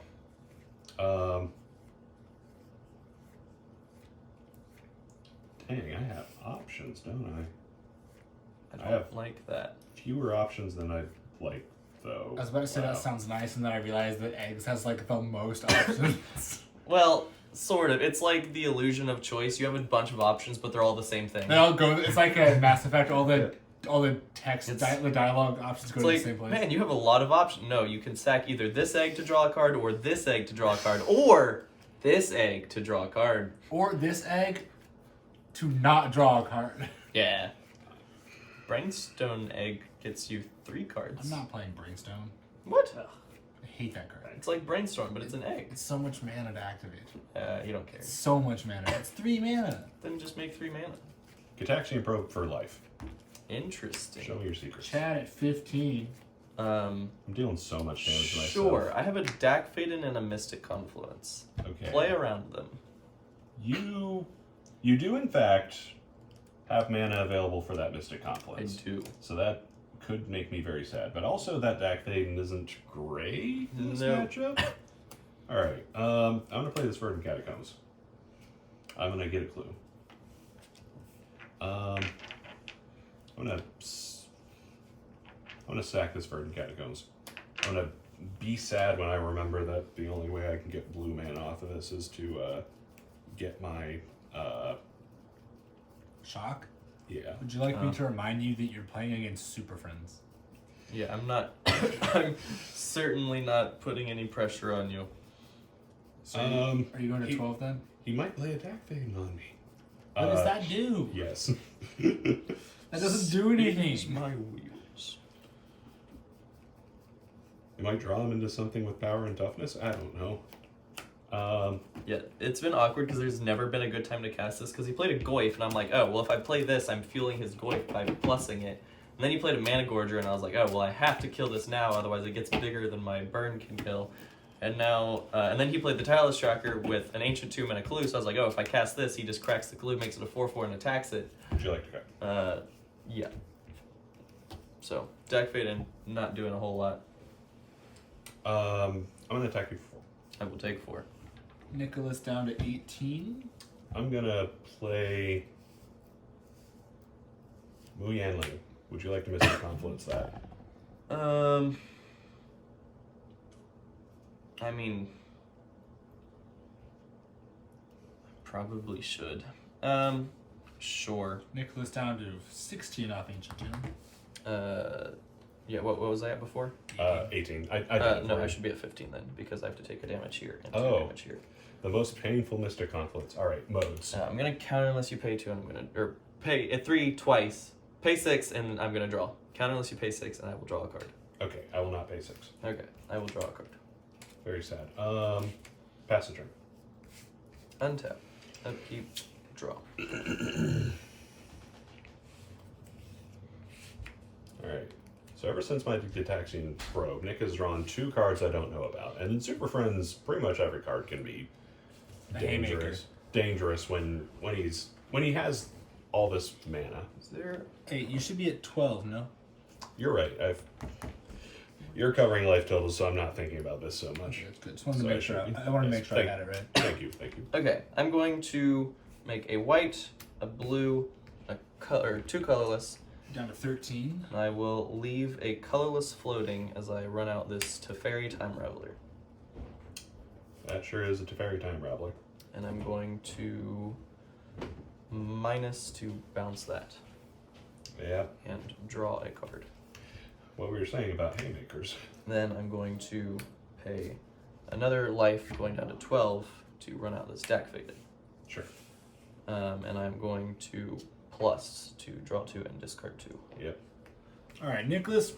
Dang, I have options, don't I? I don't have- like that. Fewer options than I'd like, though. I was about to say Wow. that sounds nice, and then I realized that eggs has like the most options. Well, sort of. It's like the illusion of choice. You have a bunch of options, but they're all the same thing. They all go. It's like a Mass Effect. All the text, It's- the dialogue options go It's to like, the same place. man, you have a lot of options. No, you can sack either this egg to draw a card, or this egg to draw a card, or this egg to draw a card. Or this egg to not draw a card. Yeah. Brainstone egg gets you 3 cards. I'm not playing Brainstone. What? I hate that card. It's like Brainstorm, but it's an egg. It's so much mana to activate. You don't care. It's so much mana. It's 3 mana. Then just make 3 mana. Gataxian Probe for life. Interesting. Show me your secrets. Chad at 15. I'm dealing so much damage to myself. Sure. I have a Dak Faden and a Mystic Confluence. Okay. Play around them. You do in fact have mana available for that Mystic I Confluence. do. So that could make me very sad. But also that Dak Faden isn't great in this No. matchup. Alright. I'm gonna play this Verdant Catacombs. I'm gonna get a clue. I'm gonna sack this Verdant Catacombs. I'm gonna be sad when I remember that the only way I can get blue mana off of this is to get my Shock. yeah. Would you like me to remind you that you're playing against Super Friends? Yeah, I'm not. I'm certainly not putting any pressure on you. So are you going to he- 12 then? He might play a Dak Faden on me. What does that do? Yes. That doesn't do anything. Spins my wheels. You might draw him into something with power and toughness. I don't know. Yeah, it's been awkward because there's never been a good time to cast this because he played a Goyf and I'm like, oh, well, if I play this, I'm fueling his Goyf by plussing it. And then he played a Mana Gorger and I was like, oh, well, I have to kill this now, otherwise it gets bigger than my burn can kill. And now, and then he played the Tireless Tracker with an Ancient Tomb and a Clue, so I was like, oh, if I cast this, he just cracks the Clue, makes it a 4/4 and attacks it. Would you like to go? Yeah. So, Dak Faden, not doing a whole lot. I'm gonna attack you for 4. I will take 4. Nicholas down to 18. I'm gonna play Mu Yanling. Would you like to Mystic Confluence that? I mean, probably should. Sure. Nicholas down to 16 off Ancient Tomb. Yeah, what was I at before? 18. I did it No, for I you. should be at 15 then, because I have to take a damage here and 2 Oh. damage here. The most painful Mystic Confluence. Alright, modes. I'm gonna counter unless you pay 2, and I'm gonna, or pay at 3 twice. Pay 6, and I'm gonna draw. Counter unless you pay 6, and I will draw a card. Okay, I will not pay 6. Okay, I will draw a card. Very sad. Pass the turn. Untap. Upkeep. Draw. Alright. So ever since my Gataxian Probe, Nick has drawn 2 cards I don't know about. And in Super Friends, pretty much every card can be dangerous when he has all this mana. Is there? Hey, you should be at 12, no? You're right. You're covering life totals, so I'm not thinking about this so much. Okay, that's good. Just wanted to So make sure. I wanted to make sure I had it right. Thank you. Okay, I'm going to make a white, a blue, two colorless. Down to 13. And I will leave a colorless floating as I run out this Teferi Time Raveler. That sure is a Teferi Time Raveler. And I'm going to minus to bounce that. Yeah. And draw a card. What we were saying about haymakers. Then I'm going to pay another life going down to 12 to run out this Deck Faded. Sure. And I'm going to plus to draw 2 and discard 2. Yep. All right, Nicholas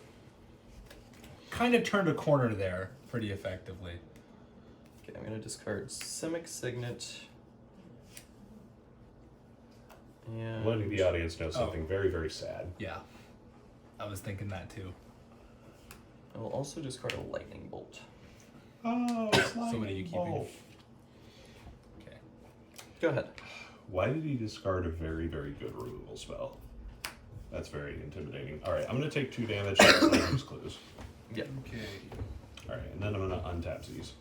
kind of turned a corner there pretty effectively. Okay, I'm going to discard Simic Signet. And Letting the audience know something very, very sad. Yeah, I was thinking that too. I will also discard a Lightning Bolt. Oh, it's So what are you keeping? Okay. Go ahead. Why did he discard a very, very good removal spell? That's very intimidating. All right, I'm going to take 2 damage and use clues. Yeah. Okay. All right, and then I'm going to untap these.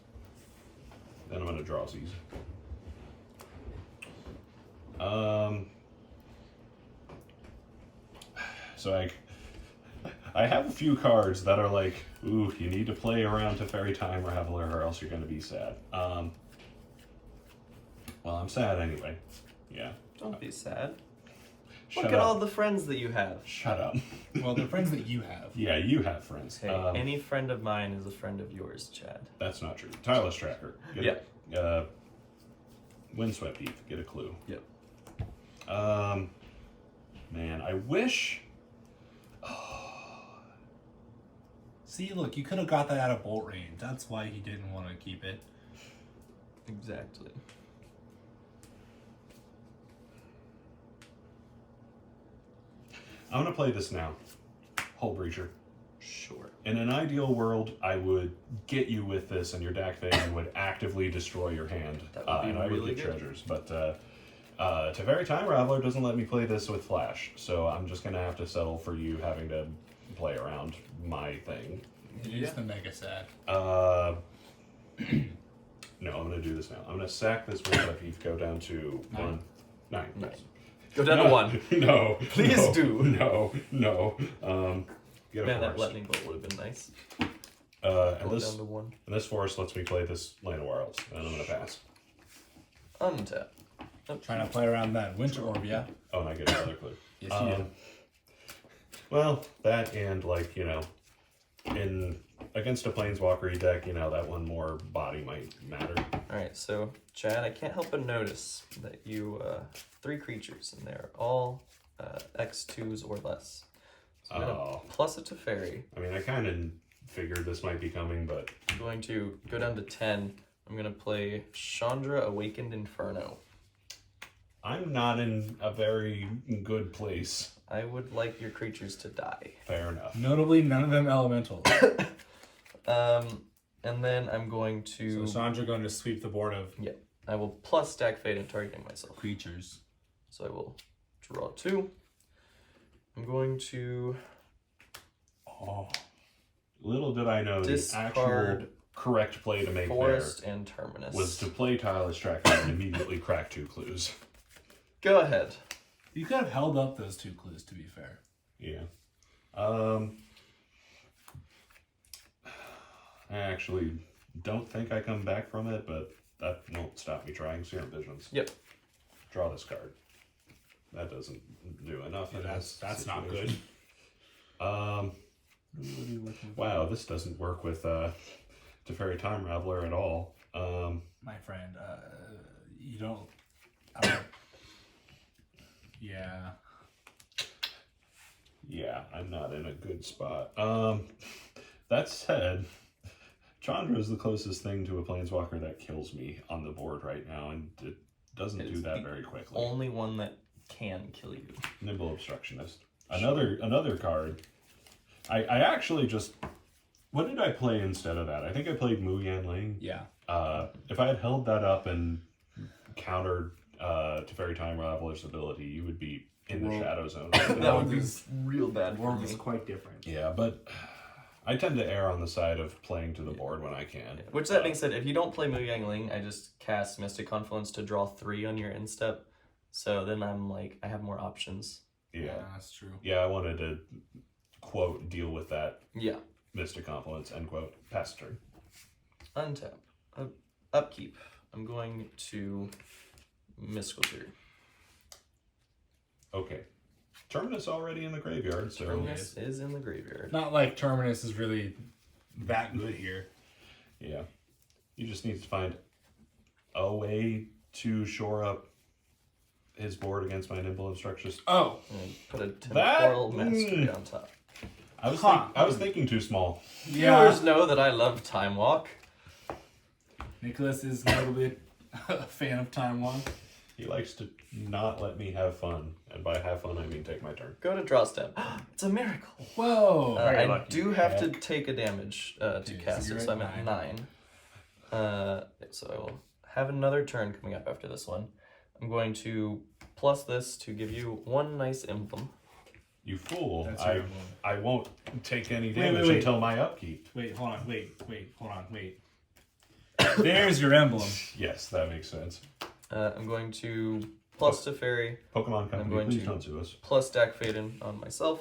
Then I'm going to draw these. So I have a few cards that are like, ooh, you need to play around Teferi Time Raveler or else you're going to be sad. Well, I'm sad anyway. Yeah. Don't be sad. Shut Look up. at all the friends that you have. Shut up. Well, the friends that you have. Yeah, you have friends. Hey, any friend of mine is a friend of yours, Chad. That's not true. Tireless Tracker. Yeah. Windswept Eve. Get a clue. Yep. Man, I wish. See, look, you could have got that out of bolt range. That's why he didn't want to keep it. Exactly. I'm gonna play this now. Hull Breacher. Sure. In an ideal world, I would get you with this, and your deck fan would actively destroy your hand, That would be and I would really get good. treasures. But Teferi Time Raveler doesn't let me play this with Flash, so I'm just gonna have to settle for you having to play around my thing. It's the mega sad. No, I'm gonna do this now. I'm gonna sack this Windswept Eve, go down to 9. Nice. Go down to 1. No. Please no, do. No. Get a Man, that forest. lightning bolt would have been nice. And Go this down to 1. and this forest lets me play this Land of Wilds, and I'm gonna pass. Untap. Trying to play around that Winter Orb, yeah? Oh, and I get another clue. Yes, you do. Well, that and like in against a Planeswalker deck, that one more body might matter. Alright, so, Chad, I can't help but notice that you, 3 creatures, and they're all X2s or less. So I'm gonna plus a Teferi. I mean, I kind of figured this might be coming, but I'm going to go down to 10. I'm going to play Chandra Awakened Inferno. I'm not in a very good place. I would like your creatures to die. Fair enough. Notably, none of them elemental. And then I'm going to... So Sandra going to sweep the board of Yeah, I will plus Stack Fate and targeting myself. creatures. So I will draw 2. I'm going to Oh. Little did I know the actual discard correct play to make Forest and Terminus. there was to play Tireless Tracker and immediately crack 2 clues. Go ahead. You could have held up those 2 clues, to be fair. Yeah. I actually don't think I come back from it, but that won't stop me trying. Serum Visions. Yep. Draw this card. That doesn't do enough. in this That's not good. situation. Wow, this doesn't work with Teferi Time Raveler at all. My friend, you don't... Yeah. Yeah, I'm not in a good spot. That said, Chandra is the closest thing to a Planeswalker that kills me on the board right now, and it doesn't It do is that the very quickly. Only one that can kill you. Nimble Obstructionist. Another card. I actually just... What did I play instead of that? I think I played Mu Yan Ling. Yeah. If I had held that up and countered Teferi Time Raveler's ability, you would be in the Shadow Zone. That would be real bad for World me. is quite different. Yeah, but I tend to err on the side of playing to the board when I can. Which, that being said, if you don't play Mu Yang Ling, I just cast Mystic Confluence to draw 3 on your instep. So then I'm like, I have more options. Yeah. that's true. Yeah, I wanted to, quote, deal with that Yeah. Mystic Confluence, end quote. Pass turn. Untap. Upkeep. I'm going to Mystical Trigger. Okay. Terminus already in the graveyard, so... Terminus is in the graveyard. Not like Terminus is really that good here. Yeah. You just need to find a way to shore up his board against my Nimble Instructions. Oh, And put a That- Temporal Mastery on top. I was thinking too small. yeah. Viewers know that I love Time Walk. Nicholas is notably a fan of Time Walk. He likes to not let me have fun. And by have fun, I mean take my turn. Go to draw step. It's a miracle. Whoa. I Very lucky. do have to take a damage to Okay, cast so it, you're so I'm at at 9. So I will have another turn coming up after this one. I'm going to plus this to give you 1 nice emblem. You fool. That's your emblem. I won't take any Wait, damage wait. until my upkeep. Wait, hold on. Hold on. There's your emblem. Yes, that makes sense. I'm going to plus Teferi, Pokemon Company, going please to- don't sue us. plus Dak Faden on myself.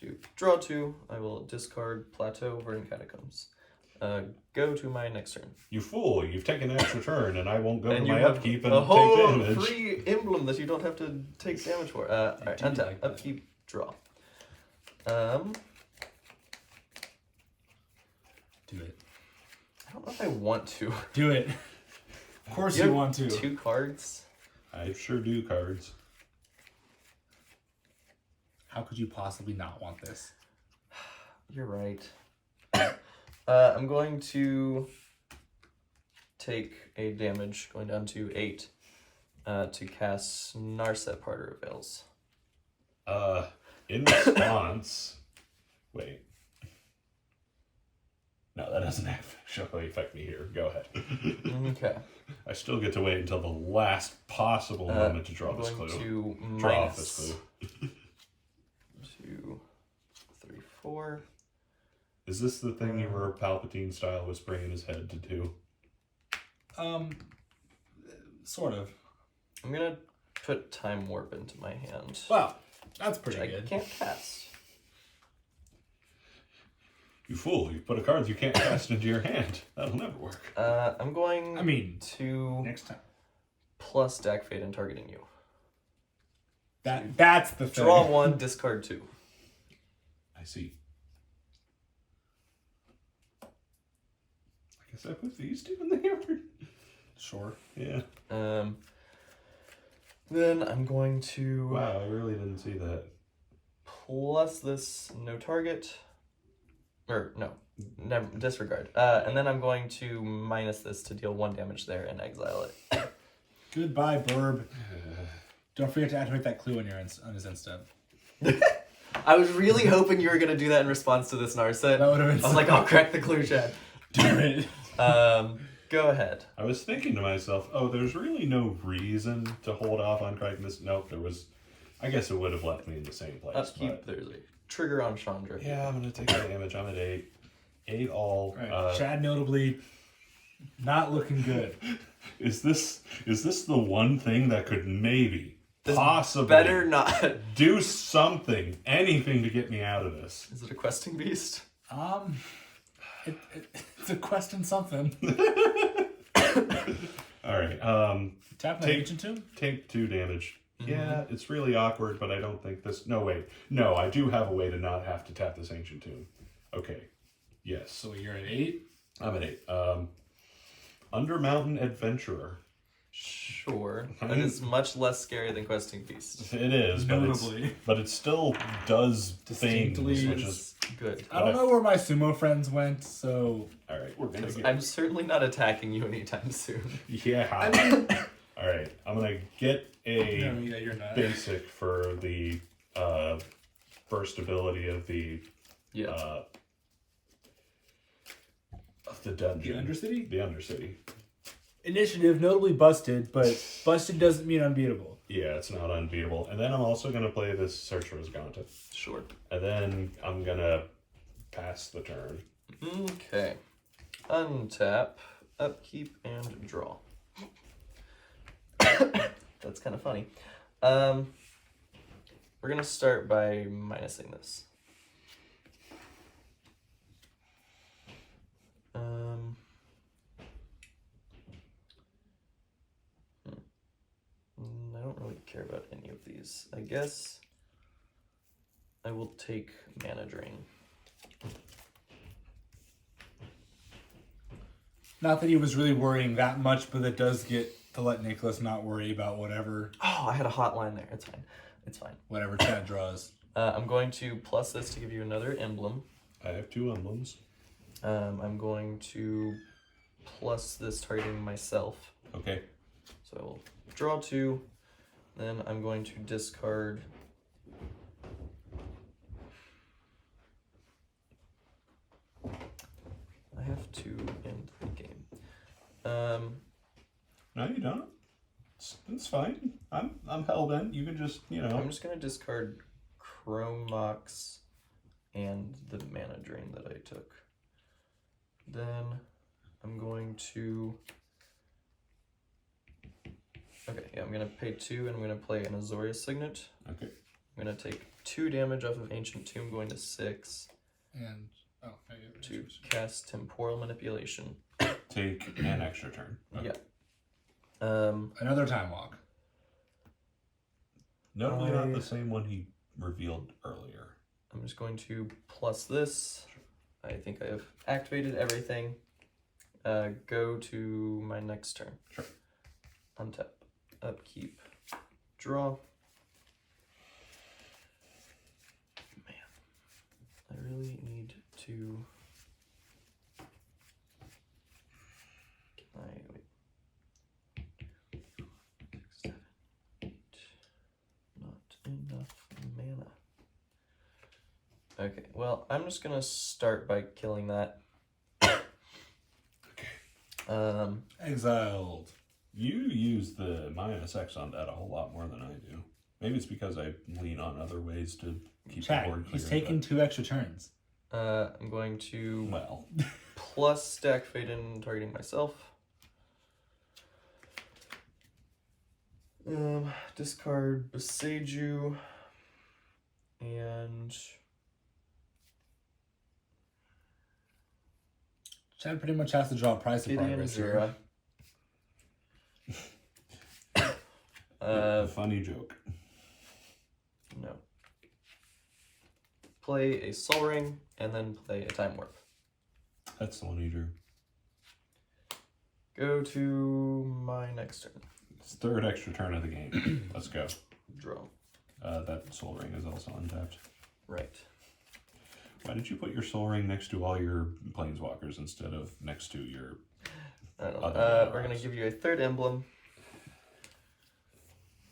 To draw 2, I will discard Plateau, Verdant Catacombs. Go to my next turn. You fool, you've taken an extra turn and I won't go to And you my have upkeep and a take whole damage. free emblem that you don't have to take damage for. Alright, do untap, like that. upkeep, draw. Do it. I don't know if I want to. Do it. Of course you have want to. 2 cards. I sure do, cards. How could you possibly not want this? You're right. I'm going to take a damage, going down to 8, to cast Narset Parter of Veils. In response... Wait. No, that doesn't actually affect me here. Go ahead. Okay. I still get to wait until the last possible moment to draw I'm this going clue. to Draw off minus this clue. 2, 3, 4. Is this the thing you were Palpatine style whispering in his head to do? Sort of. I'm gonna put Time Warp into my hand. Well, that's Which pretty I good. can't cast. You fool, you put a card you can't cast into your hand. That'll never work. I'm going I mean, to next time. plus Dak Faden targeting you. That's the thing. Draw 1, discard 2. I see. I guess I put these two in there. Sure. Yeah. Then I'm going to Wow, I really didn't see that. plus this, no target. Or, no, never, disregard. And then I'm going to minus this to deal 1 damage there and exile it. Goodbye, Burb. Don't forget to activate that clue on his instant. I was really hoping you were going to do that in response to this Narset. That would have been I was like, I'll crack the clue, Chad. Damn it. Go ahead. I was thinking to myself, oh, there's really no reason to hold off on cracking this. Nope, there was. I guess it would have left me in the same place. Upkeep, But there's a trigger on Chandra. yeah, I'm going to take the damage. I'm at 8. 8 all. Right. Chad notably not looking good. Is this the one thing that could maybe, possibly, Better not. do something, anything to get me out of this? Is it a questing beast? It's a question something. All right. Tap my ancient tomb? Take 2 damage. Yeah, it's really awkward, but I don't think this... No, wait. No, I do have a way to not have to tap this Ancient Tomb. Okay. Yes. So you're at 8? I'm at 8. Undermountain Adventurer. Sure. That is much less scary than questing beast. It is, Notably. but it still does things, Distinctly which is... Good. I don't know where my sumo friends went, so... All right, we're gonna get... I'm certainly not attacking you anytime soon. Yeah. I mean... All right, I'm gonna get a No, yeah, you're not. basic for the first ability of the Yeah. of the dungeon. The Undercity? The Undercity. Initiative, notably busted, but busted doesn't mean unbeatable. Yeah, it's not unbeatable. And then I'm also going to play this Search for Gauntlet. Sure. And then I'm going to pass the turn. Okay. Untap, upkeep, and draw. That's kind of funny. We're going to start by minusing this. I don't really care about any of these. I guess I will take Mana Drain. Not that he was really worrying that much, but it does get to let Nicholas not worry about whatever Oh, I had a hotline there. It's fine. It's fine. whatever Chad draws. I'm going to plus this to give you another emblem. I have 2 emblems. I'm going to plus this targeting myself. Okay. So I will draw 2. Then I'm going to discard. I have to end the game. No, you don't. It's fine. I'm hell bent. You can just, I'm just gonna discard Chrome Mox and the Mana Drain that I took. Then I'm going to. Okay, yeah, I'm gonna pay 2 and I'm gonna play an Azorius Signet. Okay. I'm gonna take 2 damage off of Ancient Tomb, going to 6 And to cast Temporal Manipulation. Take an extra turn. Okay. Yeah. Another time walk. Notably not the same one he revealed earlier. I'm just going to plus this. I think I have activated everything. Go to my next turn. Sure. Untap, upkeep, draw. Man, I really need to. Can I wait? 6, 7, 8. Not enough mana. Okay, well, I'm just gonna start by killing that. Okay. Exiled. You use the -X on that a whole lot more than I do. Maybe it's because I lean on other ways to keep the board Chad, clear. he's taking 2 extra turns. I'm going to Well, plus stack Fade in targeting myself. Discard Beseiju and Chad pretty much has to draw a price of Gideon progress Zura. a funny joke. No. Play a Soul Ring and then play a Time Warp. That's the one he drew. Go to my next turn. It's third extra turn of the game. Let's go. Draw. That Soul Ring is also untapped. Right. Why did you put your Soul Ring next to all your Planeswalkers instead of next to your... I don't know. Other We're gonna minerals. give you a third emblem.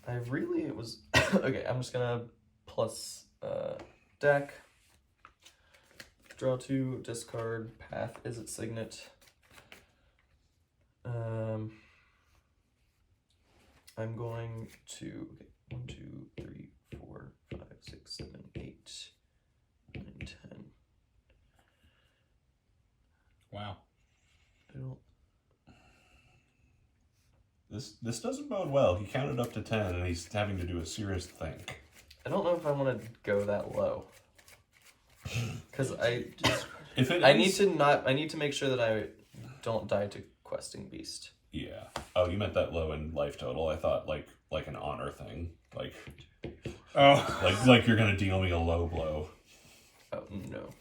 It was okay. I'm just gonna plus deck. Draw 2, discard. Path is its signet. I'm going to 1, 2, 3, 4, 5, 6, 7, 8, 9, 10. Wow. I don't. This doesn't bode well. He counted up to 10 and he's having to do a serious think. I don't know if I want to go that low. Because If it I ends- need to make sure that I don't die to Questing Beast. Yeah. Oh, you meant that low in life total. I thought like an honor thing. Like you're gonna deal me a low blow. Oh no.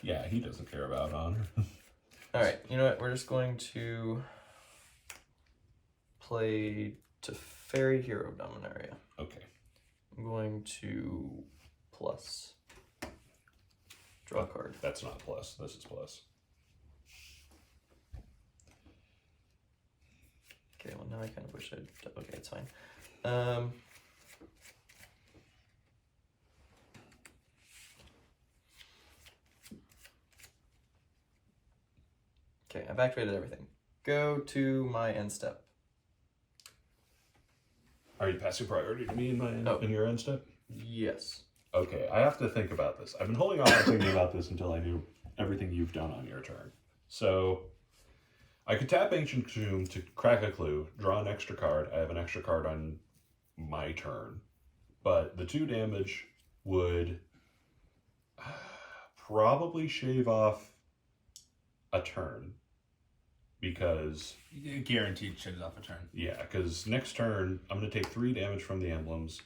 Yeah, he doesn't care about honor. Alright, you know what? We're just going to play Teferi Hero Dominaria. Okay. I'm going to plus draw a card. That's not plus. This is plus. Okay, well now I kind of wish I'd. Okay, it's fine. Okay, I've activated everything. go to my end step. Are you passing priority to me in your end step? Yes. Okay, I have to think about this. I've been holding off on thinking about this until I knew everything you've done on your turn. So, I could tap Ancient Tomb to crack a clue, draw an extra card. I have an extra card on my turn. But the 2 damage would probably shave off a turn. Because... Guaranteed shaves off a turn. Yeah, because next turn, I'm going to take 3 damage from the emblems,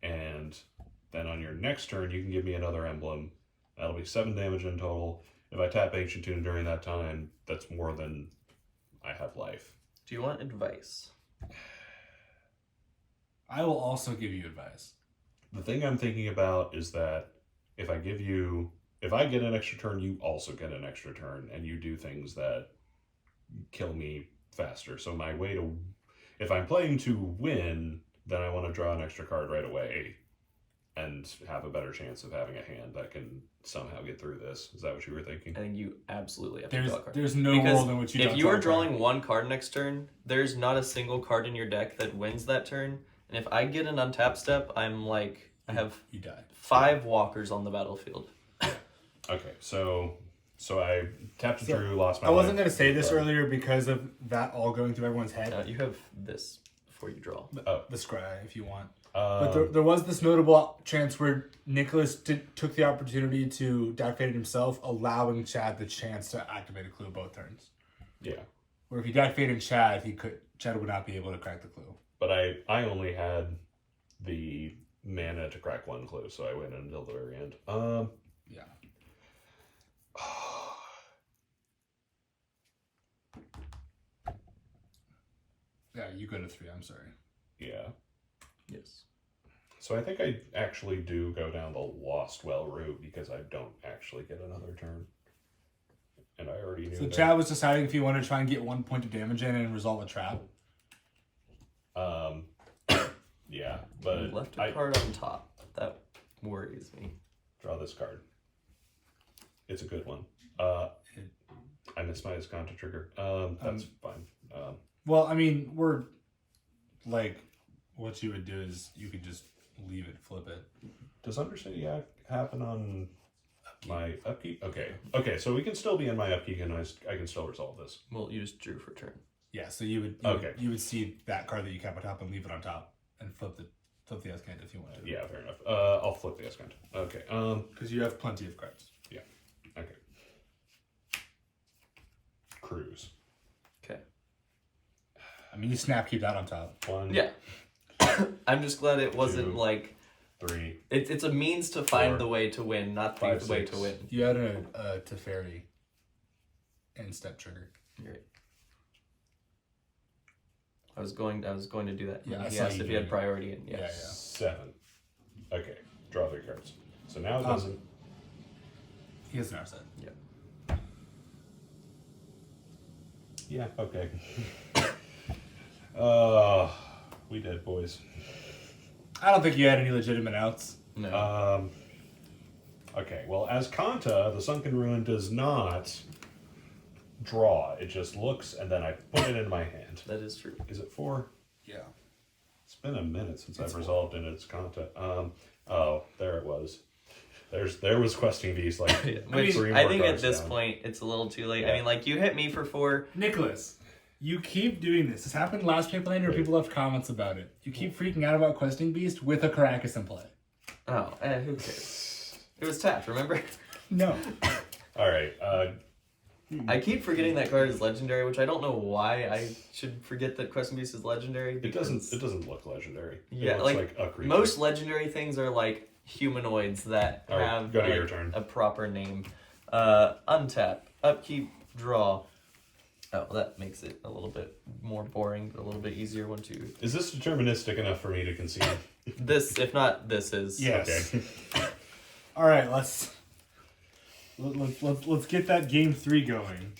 and then on your next turn, you can give me another emblem. That'll be 7 damage in total. If I tap Ancient Tomb during that time, that's more than I have life. Do you want advice? I will also give you advice. The thing I'm thinking about is that if I get an extra turn, you also get an extra turn, and you do things that kill me faster. So my way to, if I'm playing to win, then I want to draw an extra card right away and have a better chance of having a hand that can somehow get through this. Is that what you were thinking? I think you absolutely have to draw a card. There's no world in which you don't if you draw are a drawing card. 1 card next turn, there's not a single card in your deck that wins that turn. And if I get an untap step, I'm like, I have You die. 5 walkers on the battlefield. Okay, so I tapped and drew, lost my I wasn't life. going to say this earlier because of that all going through everyone's head. You have this before you draw. The scry, if you want. But there was this notable chance where Nicholas took the opportunity to deactivate it himself, allowing Chad the chance to activate a clue both turns. Yeah. Where if he deactivated Chad, Chad would not be able to crack the clue. But I only had the mana to crack 1 clue, so I went until the very end. Yeah. Yeah, you go to 3, I'm sorry. Yeah. Yes. So I think I actually do go down the Lost Well route because I don't actually get another turn. And I already knew So that. Chad was deciding if he wanted to try and get 1 point of damage in and resolve a trap. Yeah, but You left a card on top. That worries me. Draw this card. It's a good one. I missed my Esconta trigger. That's fine. Well, I mean, we're like, what you would do is you could just leave it, flip it. Does Undercity happen on my upkeep? Okay, so we can still be in my upkeep and I can still resolve this. Well, you just drew for turn. Yeah, so you would see that card that you kept on top and leave it on top and flip the Escant if you want to. Yeah, fair enough. I'll flip the Escant. Okay. Because you have plenty of cards. Yeah. Okay. Cruise. Okay. I mean, you snap keep that on top. 1. Yeah. I'm just glad it wasn't 2, like 3. it's a means to find 4, the way to win, not the 5, way 6. to win. You had a Teferi and step trigger. You're right. I was going to do that. Yeah, I He saw asked you if you had doing it. priority and Yeah, yeah. 7. Okay. Draw 3 cards. So now it doesn't. He has an arset. Yeah. Yeah. Okay. We did, boys. I don't think you had any legitimate outs. No. Okay, well, as Kanta, the Sunken Ruin does not draw. It just looks, and then I put it in my hand. That is true. Is it 4? Yeah. It's been a minute since I've resolved in its Kanta. Oh, there it was. There was Questing Beast, like, Which 3 I more think at cards this down. point it's a little too late. Yeah. I mean, like you hit me for 4. Nicholas, you keep doing this. This happened last Paperlander where people left comments about it. You keep freaking out about Questing Beast with a Caracas in play. Oh, who cares? It was tapped, remember? No. All right, I keep forgetting that card is legendary, which I don't know why I should forget that Questing Beast is legendary. it because- doesn't look legendary. Yeah, it looks like a creature. most legendary things are like humanoids that All right, have go to like, your turn. a proper name. Untap, upkeep, draw. Oh, that makes it a little bit more boring, but a little bit easier one too. Is this deterministic enough for me to concede? This, if not, this is. Yes. Okay. All right, let's get that game 3 going.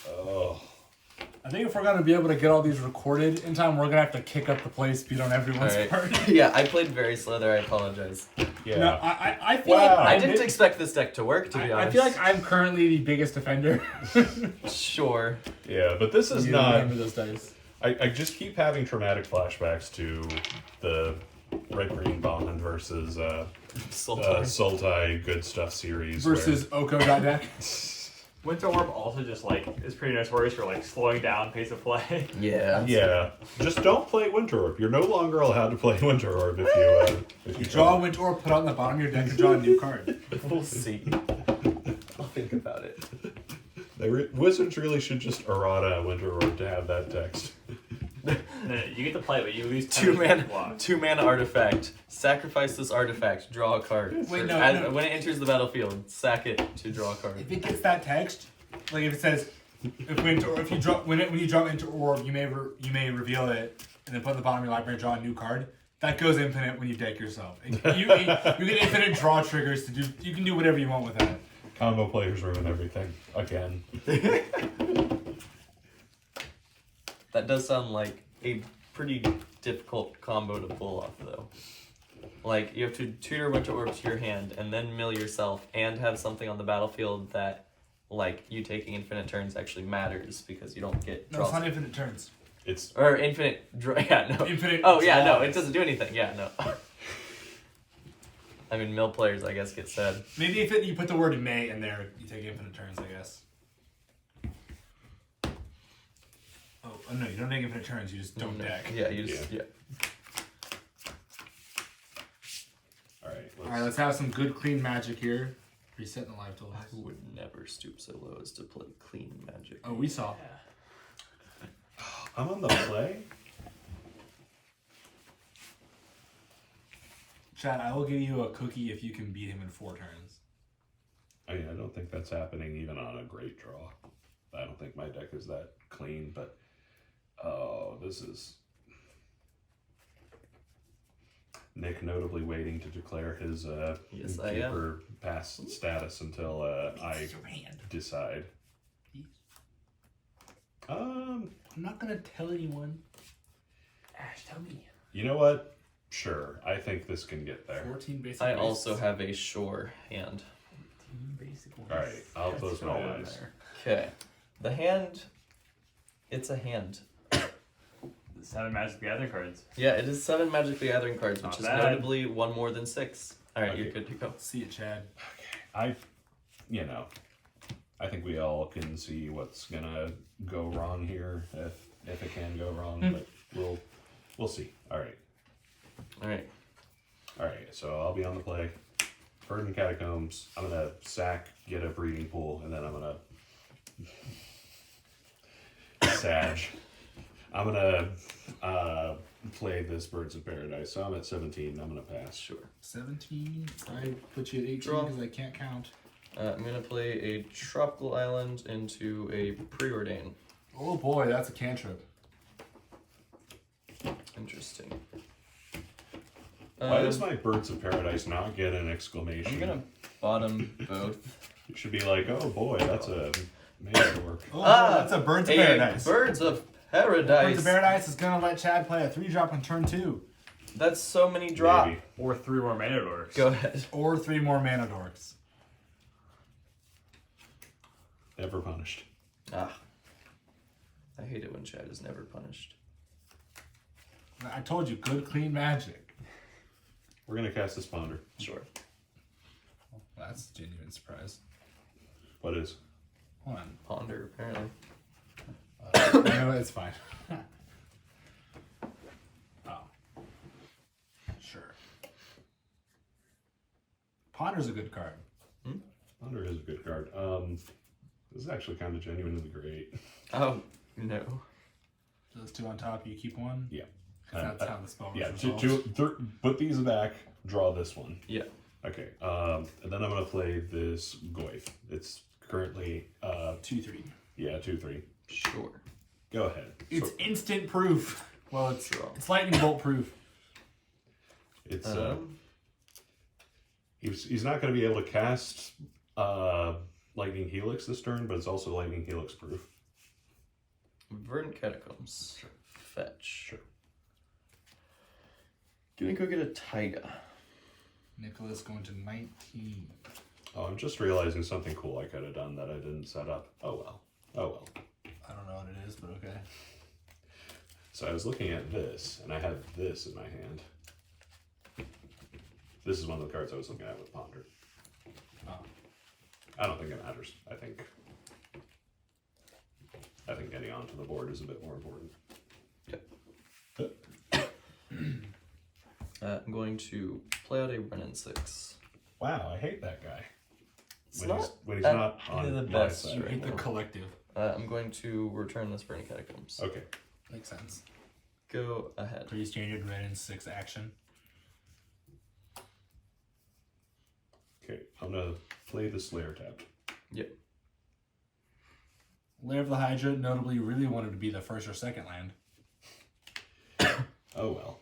Oh. I think if we're gonna be able to get all these recorded in time, we're gonna have to kick up the play speed on everyone's All right. part. Yeah, I played very slow there. I apologize. Yeah. No, I feel Wow. I like didn't expect this deck to work, to be I honest. feel like I'm currently the biggest offender. Sure. Yeah, but this is You not. remember those dice. I just keep having traumatic flashbacks to the Red Green Bond versus Sultai. Sultai Good Stuff series. Versus Oko.deck. Winter Orb also just like is pretty notorious for like slowing down pace of play. Yeah. Yeah, just don't play Winter Orb. You're no longer allowed to play Winter Orb if you Draw a try. Winter Orb, put it on the bottom of your deck, and draw a new card. We'll see. I'll think about it. Wizards really should just errata Winter Orb to have that text. No, you get to play, but you lose 10 Two mana, block. 2 mana artifact. Sacrifice this artifact. Draw a card. Wait, When it enters the battlefield, sack it to draw a card. If it gets that text, like if it says, if you drop when you drop into Orb, you may reveal it and then put it at the bottom of your library, draw a new card. That goes infinite when you deck yourself. You get infinite draw triggers to do. You can do whatever you want with that. Combo players ruin everything again. That does sound like a pretty difficult combo to pull off, though. Like, you have to tutor a bunch of orbs to your hand, and then mill yourself, and have something on the battlefield that, like, you taking infinite turns actually matters, because you don't get No, draws. it's not infinite turns. It's Or infinite draw. Yeah, no. Infinite. Oh, yeah, no, draws. it doesn't do anything. Yeah, no. I mean, mill players, I guess, get sad. Maybe if you put the word may in there, you take infinite turns, I guess. Oh no, you don't take infinite turns. You just don't deck. Yeah, you just, yeah. all right. All right, let's have some good clean magic here. Resetting the life totals. I would never stoop so low as to play clean magic. Oh, we saw. I'm on the play. Chad, I will give you a cookie if you can beat him in 4 turns. I mean, I don't think that's happening even on a great draw. I don't think my deck is that clean, but oh, this is Nick notably waiting to declare his Yes, I am. keeper pass status until I decide. I'm not gonna tell anyone. Ash, tell me. You know what? Sure, I think this can get there. 14 basic. I races. also have a shore hand. All right, I'll close my eyes. Okay. The hand, it's a hand. The 7 Magic the Gathering cards. Yeah, it is 7 Magic the Gathering cards, which Not is bad. notably 1 more than 6. Alright, Okay. you're good to go. See it, Chad. I think we all can see what's gonna go wrong here if it can go wrong, but we'll see. All right. Alright. So I'll be on the play. Burden Catacombs. I'm gonna sack, get a breeding pool, and then I'm gonna Sag. I'm gonna play this Birds of Paradise. So I'm at 17. I'm gonna pass. Sure. 17. I put you at 18 Draw. because I can't count. I'm gonna play a Tropical Island into a Preordain. Oh boy, that's a cantrip. Interesting. Why does my Birds of Paradise not get an exclamation? I'm gonna bottom both. You should be like, oh boy, that's a man work. Oh, that's a Birds of Paradise. Birds of Birds Paradise. of Paradise is gonna let Chad play a 3-drop on turn 2. That's so many drop. Maybe. Or 3 more mana dorks. Go ahead. Or 3 more mana dorks. Never punished. Ah. I hate it when Chad is never punished. I told you, good clean magic. We're gonna cast this Ponder. Sure. That's a genuine surprise. What is? Hold on. Ponder, apparently. No, it's fine. Oh. Sure. Ponder's a good card. Ponder is a good card. This is actually kind of genuinely great. Oh, no. Those 2 on top, you keep 1? Yeah. 'Cause that's how the spell Yeah, was put these back, draw this one. Yeah. Okay, and then I'm gonna play this Goyf. It's currently 2-3. yeah, 2/3. Sure. Go ahead. It's So instant proof. Well, it's Draw. it's lightning bolt proof. it's Um, he's not gonna be able to cast Lightning Helix this turn, but it's also Lightning Helix proof. Verdant Catacombs. Fetch. Sure. Gonna go get a Taiga. Nicholas going to 19. Oh, I'm just realizing something cool I could have done that I didn't set up. Oh well. Oh well. I don't know what it is, but okay. So I was looking at this, and I had this in my hand. This is one of the cards I was looking at with Ponder. Oh. I don't think it matters. I think getting onto the board is a bit more important. I'm going to play out a Renin 6. Wow, I hate that guy. It's When he's not not on the my best side. right Hate the now. collective. I'm going to return this Burning Catacombs. Okay. Makes sense. Go ahead. Pretty standard red and 6 action. Okay, I'm gonna play the Slayer tapped. Yep. Lair of the Hydra notably really wanted to be the first or second land. Oh well.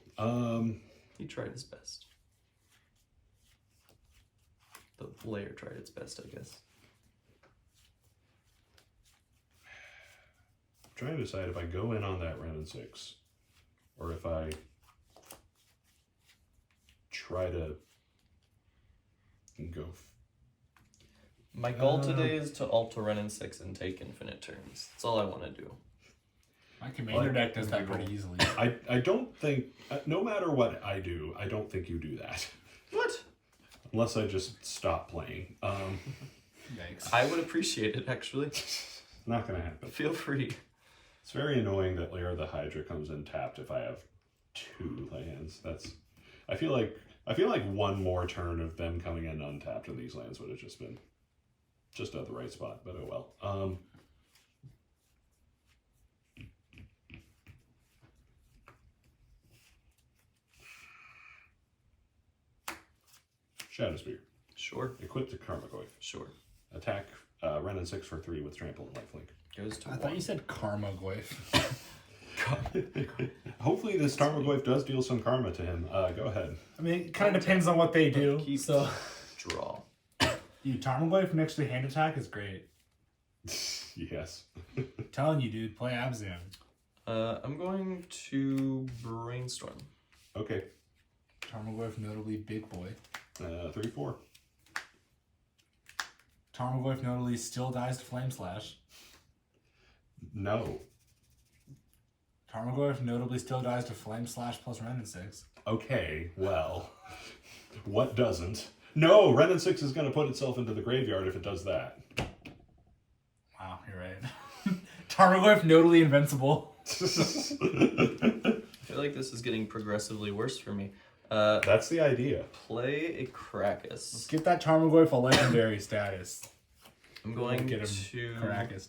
He tried his best. The layer tried its best, I guess. I'm trying to decide if I go in on that Renin 6, or if I try to go. My goal today is to alter Renin 6 and take infinite turns. That's all I want to do. My commander deck does that pretty easily. I don't think, no matter what I do, I don't think you do that. What? Unless I just stop playing. Yikes. I would appreciate it, actually. Not gonna happen. Feel free. It's very annoying that Lair of the Hydra comes in tapped if I have 2 lands. I feel like one more turn of them coming in untapped in these lands would have just been just at the right spot, but oh well. Shadow Spear. Sure. Equip the Karmagoyf. Sure. Attack Renin 6 for 3 with Trample and Lifelink. Goes to I 1. thought you said Karma Goyf. Hopefully this Tarmogoyf does deal some karma to him. Go ahead. I mean, it kind of depends on what they do. Keep So, draw. dude, Tarmogoyf next to hand attack is great. Yes. Telling you, dude, play Abzan. I'm going to brainstorm. Okay. Tarmogoyf notably big boy. 3/4. Tarmogoyf notably still dies to Flame Slash. No. Tarmogoyf notably still dies to Flame Slash plus Renin 6. Okay, well. What doesn't? No, Renin 6 is going to put itself into the graveyard if it does that. Wow, you're right. Tarmogoyf notably invincible. I feel like this is getting progressively worse for me. That's the idea. Play a Let's Krakus. get that Tarmogoyf a legendary status. I'm going Get him to... Krakus.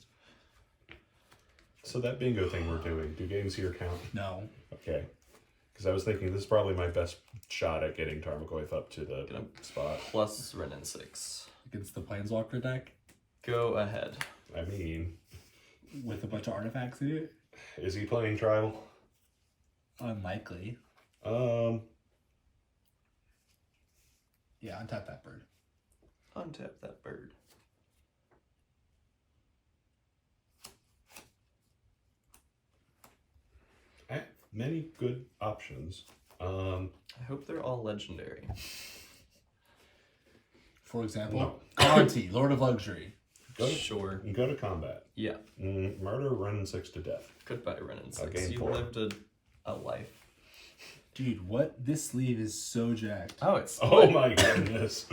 So that bingo thing we're doing, do games here count? No. Okay. Because I was thinking this is probably my best shot at getting Tarmogoyf up to the Gonna- spot. Plus Renin 6. Against the Planeswalker deck Go ahead. I mean, with a bunch of artifacts in it. is he playing Tribal? Unlikely. Yeah, untap that bird. Untap that bird. Many good options. I hope they're all legendary. For example, No. Conti, Lord of Luxury. Go to, Sure. go to combat. Yeah. Murder Renin 6 to death. Goodbye, Renin 6. game You 4. lived a life. Dude, what? This sleeve is so jacked. Oh, it's Oh my goodness.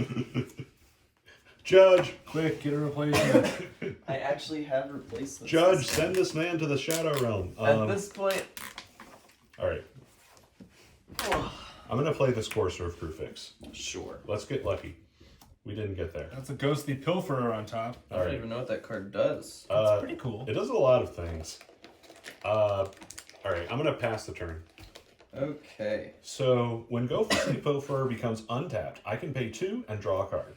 Judge! Quick, get a replacement. I actually have replacements. Judge, send this man to the Shadow Realm. At this point... Alright. I'm gonna play this Courser of Crucifix. Sure. Let's get lucky. We didn't get there. That's a ghostly pilferer on top. I don't even know what that card does. That's pretty cool. It does a lot of things. Alright, I'm gonna pass the turn. Okay. So, when Ghostly Pilferer becomes untapped, I can pay 2 and draw a card.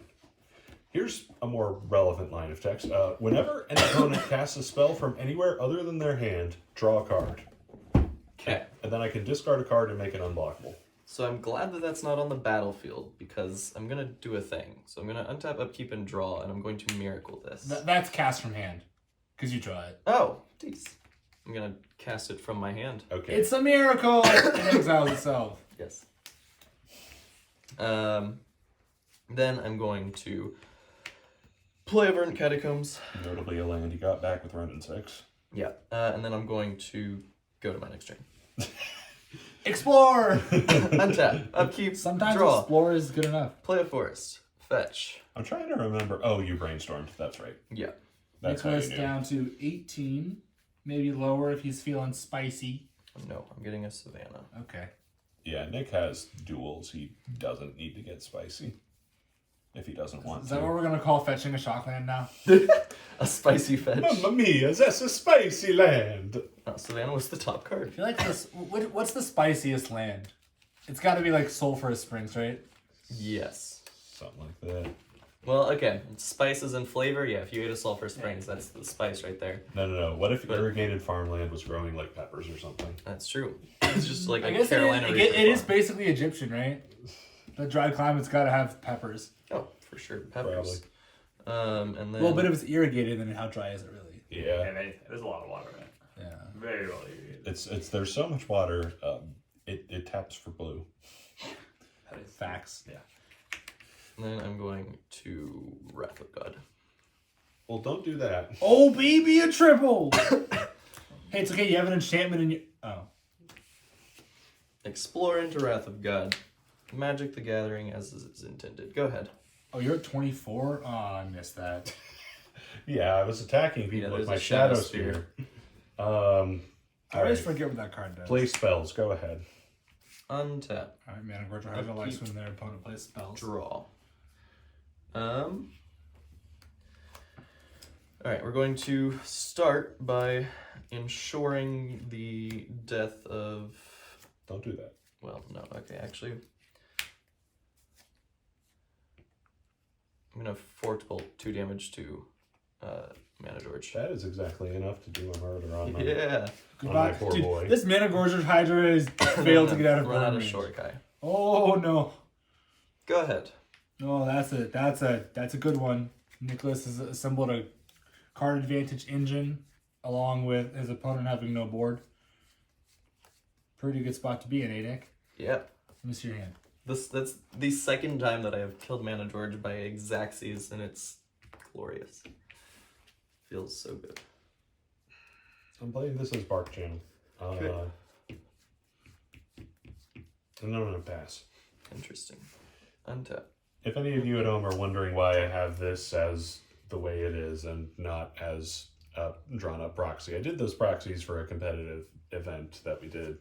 Here's a more relevant line of text. Whenever an opponent casts a spell from anywhere other than their hand, draw a card. Okay. And then I can discard a card and make it unblockable. So I'm glad that that's not on the battlefield, because I'm going to do a thing. So I'm going to untap, upkeep, and draw, and I'm going to miracle this. That's cast from hand. Because you draw it. Oh, geez. I'm going to cast it from my hand. Okay. It's a miracle! It exiles itself. Yes. Then I'm going to play a Verdant Catacombs. Notably a land you got back with round 6. Yeah. And then I'm going to go to my next turn. Explore! Untap. Upkeep. Sometimes draw. explore is good enough. Play a forest. Fetch. I'm trying to remember. Oh, you brainstormed. That's right. Yeah. That's how you Nicholas knew. down to 18. Maybe lower if he's feeling spicy. No, I'm getting a Savannah. Okay. Yeah, Nick has duels. He doesn't need to get spicy. If he doesn't want Is to. that what we're going to call fetching a shockland now? A spicy fetch. Mamma mia, that's a spicy land. Oh, Savannah was the top I card. feel like this. What's the spiciest land? It's got to be like Sulphurous Springs, right? Yes. Something like that. Well, okay. Spices and flavor. Yeah, if you ate a Sulphur Springs, that's the spice right there. No. What if irrigated farmland was growing like peppers or something? That's true. It's just like I a guess Carolina it Reaper is farm. basically Egyptian, right? The dry climate's got to have peppers. Oh, for sure. Peppers. Probably. And then... Well, but if it's irrigated, then how dry is it really? Yeah. And there's a lot of water in it. Yeah. Very well irrigated. It's there's so much water. It taps for blue. That is Facts. Yeah. And then I'm going to Wrath of God. Well, don't do that. Oh, baby, a triple! Hey, it's okay. You have an enchantment in your... Oh. Explore into Wrath of God. Magic the Gathering as is intended. Go ahead. Oh, you're at 24? Oh, I missed that. Yeah, I was attacking people there's with my a shadow Shadow spear. I All always right. forget what that card does. Play spells. Go ahead. Untap. Alright, Mana Gorger has a life when their opponent plays spells. Draw. Alright, we're going to start by ensuring the death of... Don't do that. Well, no, okay, actually... I'm going to Forked Bolt 2 damage to Mana George. That is exactly enough to do a murder on my, Yeah. on my Goodbye. poor Dude, boy. this Mana Gorger Hydra has failed to get out of Run out burn of range. short guy. Oh, no. Go ahead. No, that's a good one. Nicholas has assembled a card advantage engine along with his opponent having no board. Pretty good spot to be in, eh, Nick? Yeah. Let me see your hand. That's the second time that I have killed Mana George by Exacxes, and it's glorious. Feels so good. I'm playing this as Bark Channel. And I'm gonna pass. Interesting. Untap. If any of you at home are wondering why I have this as the way it is and not as a drawn up proxy, I did those proxies for a competitive event that we did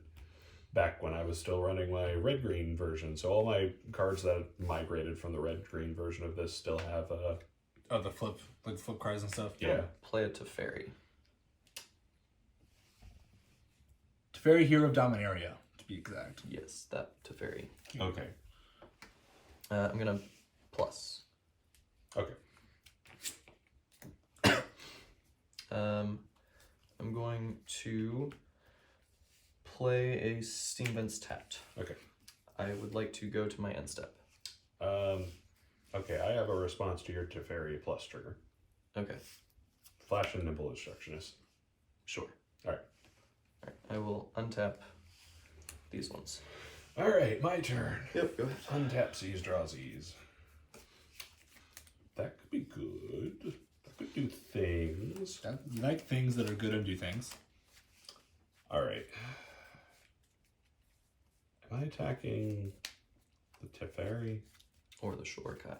back when I was still running my red-green version. So all my cards that migrated from the red-green version of this still have Oh, the flip cards and stuff. yeah. Play a Teferi. Teferi, Hero of Dominaria, to be exact. Yes, that Teferi. Okay. I'm gonna plus. Okay. I'm going to play a Steam Vents tapped. Okay. I would like to go to my end step. Okay, I have a response to your Teferi plus trigger. Okay, Flash and Nimble Instructionist. sure. Alright. Alright, I will untap these ones. Alright, my turn. Yep, go ahead. Untap Z's, draw Z's. That could be good. That could do things. You like things that are good and do things. Alright. Am I attacking the Teferi? Or the Shurikai.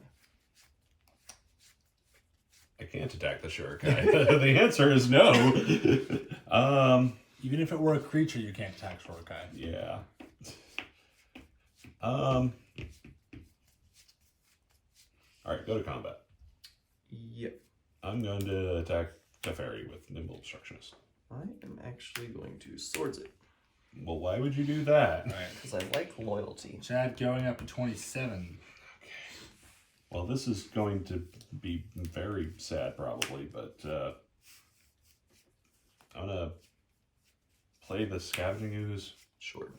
I can't attack the Shurikai. The answer is no. Even if it were a creature, you can't attack Shurikai. Yeah. Alright, go to combat. Yep. I'm going to attack Teferi with Nimble Obstructionist. I am actually going to Swords it. Well, why would you do that? Right. Because I like loyalty. Chad going up to 27. Well, this is going to be very sad, probably, but I'm going to play the Scavenging Ooze. Sure.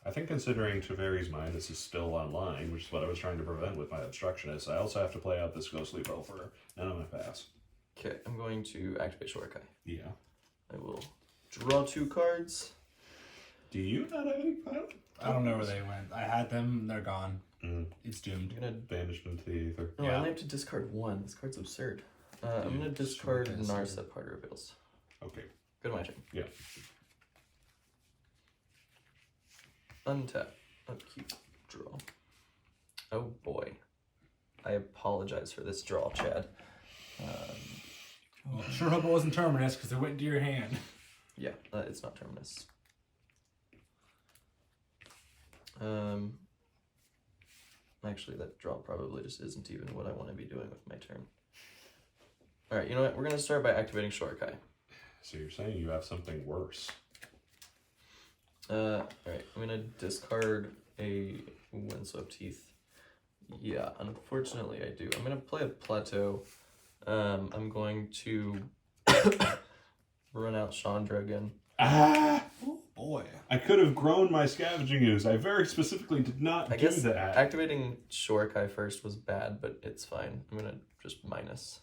I think considering Teferi's Mind, this is still online, which is what I was trying to prevent with my Obstructionist. I also have to play out this Ghostly Pilfer, and I'm going to pass. Okay, I'm going to activate Shurikai. Yeah. I will draw 2 cards. Do you not have any pilot? I don't know where they went. I had them, they're gone. Mm. It's doomed. I'm gonna. Banished into the ether. No, I Yeah. only have to discard one. This card's absurd. I'm gonna discard Sure, Narset Party Reveals. Okay. Go to my turn. Yeah. Untap. Upkeep. Draw. Oh boy. I apologize for this draw, Chad. Well, sure hope it wasn't Terminus because it went into your hand. Yeah, it's not Terminus. Actually, that draw probably just isn't even what I want to be doing with my turn. Alright, you know what? We're going to start by activating Shorakai. So you're saying you have something worse? Alright, I'm going to discard a Windswept Teeth. Yeah, unfortunately I do. I'm going to play a Plateau. I'm going to run out Chandra again. Ah! Oh boy. I could have grown my Scavenging Ooze. I very specifically did not I do guess that. activating Shorakai first was bad, but it's fine. I'm going to just minus.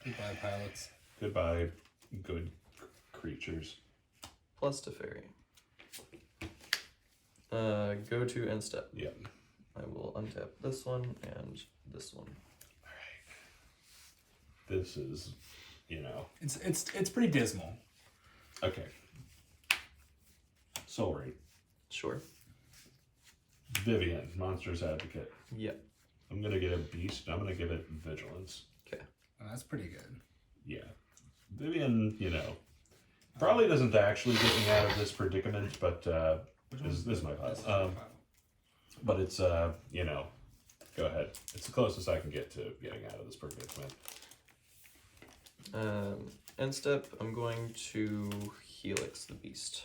Goodbye, pilots. Goodbye, good creatures. Plus Teferi. Go to end step. Yep. I will untap this one and this one. This is, you know. It's pretty dismal. Okay. Soul Ring. Sure. Vivian, Monsters Advocate. Yep. I'm gonna get a beast. I'm gonna give it vigilance. Okay. Oh, that's pretty good. Yeah. Vivian, you know, probably doesn't actually get me out of this predicament, but this is my pile. But it's you know, go ahead. It's the closest I can get to getting out of this predicament. End step, I'm going to Helix the Beast.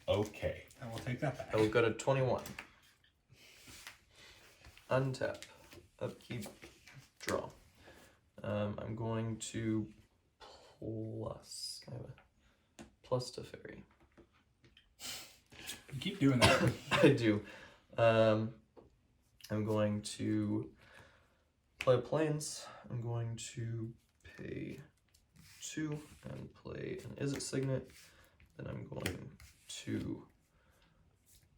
Okay. I will take that back. I will go to 21. Untap. Upkeep. Draw. I'm going to plus. I have a plus Teferi. You keep doing that. I do. I'm going to play Plains. I'm going to pay 2 and play an Is It Signet. Then I'm going to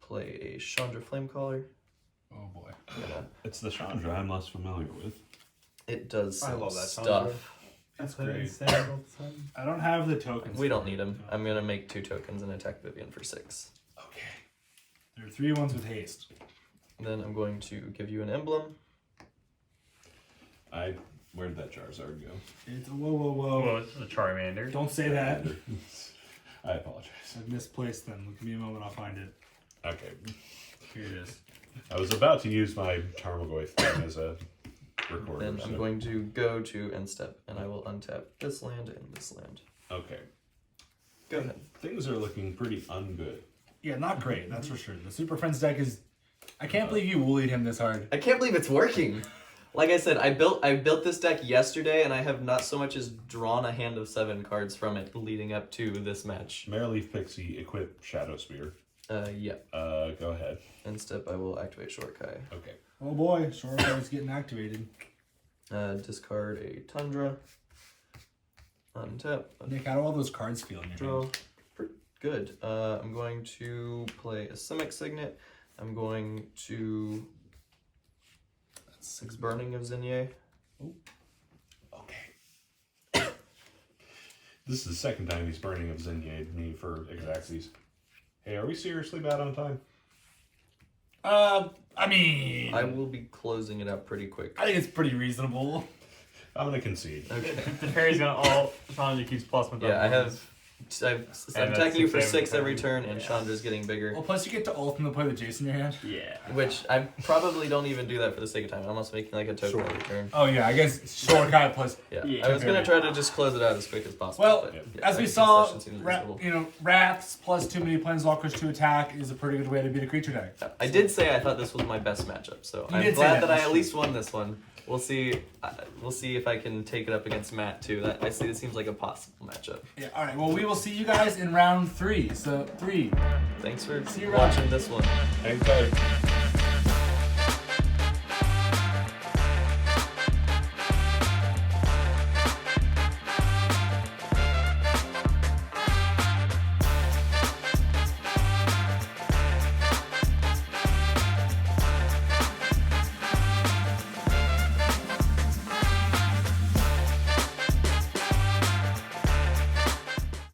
play a Chandra Flamecaller. Oh boy. Yeah. It's the Chandra I'm less familiar with. It does I some love that stuff. Chandra. That's Put it in great. sand all the time. I don't have the tokens. We don't need them. I'm gonna make 2 tokens and attack Vivian for 6. Okay. There are 3 ones with haste. Then I'm going to give you an emblem. Where did that Charizard go? It's whoa. Oh, this is a Charmander. Don't say that. I apologize. I've misplaced them. Give me a moment, I'll find it. Okay. Here it is. I was about to use my Tarmogoyf thing as a recorder. Then I'm going to go to end step and I will untap this land and this land. Okay. Go ahead. Things are looking pretty ungood. Yeah, not great, that's for sure. The Super Friends deck is... I can't believe you woolied him this hard. I can't believe it's working. Like I said, I built this deck yesterday and I have not so much as drawn a hand of 7 cards from it leading up to this match. Maraleaf Pixie, equip Shadow Spear. Yeah. Go ahead. End step, I will activate Shorakai. Okay. Oh boy, Shorakai's getting activated. Discard a Tundra. Untap. Nick, how do all those cards feel in your Draw. hand? Good. I'm going to play a Simic Signet. I'm going to... That's 6 Burning of Zinye. Okay. This is the second time he's burning of Zinye me for Exacties. Hey, are we seriously bad on time? I mean... I will be closing it up pretty quick. I think it's pretty reasonable. I'm gonna concede. Okay. The fairy's gonna all Chandra keeps plus 1. Yeah, I'm that's attacking you for 6 6 every every turn, turn. and Yeah. Chandra's getting bigger. Well, plus you get to ultimate play the Jason in your hand. Yeah. Which I probably don't even do that for the sake of time. I'm almost making like a token Sure. every turn. Oh yeah, I guess Shorakai plus... Yeah. Yeah. I was gonna try to just close it out as quick as possible. Well, but, yeah, as we 6 saw, sessions seems reasonable. Wraths plus too many Planeswalkers to attack is a pretty good way to beat a creature deck. I did say I thought this was my best matchup, so You I'm did say glad that, that I that's at true. least won this one. We'll see. We'll see if I can take it up against Matt too. That I see. It seems like a possible matchup. Yeah, alright, well we will see you guys in round 3. So 3. Thanks for See you around. watching this one. Hang tight.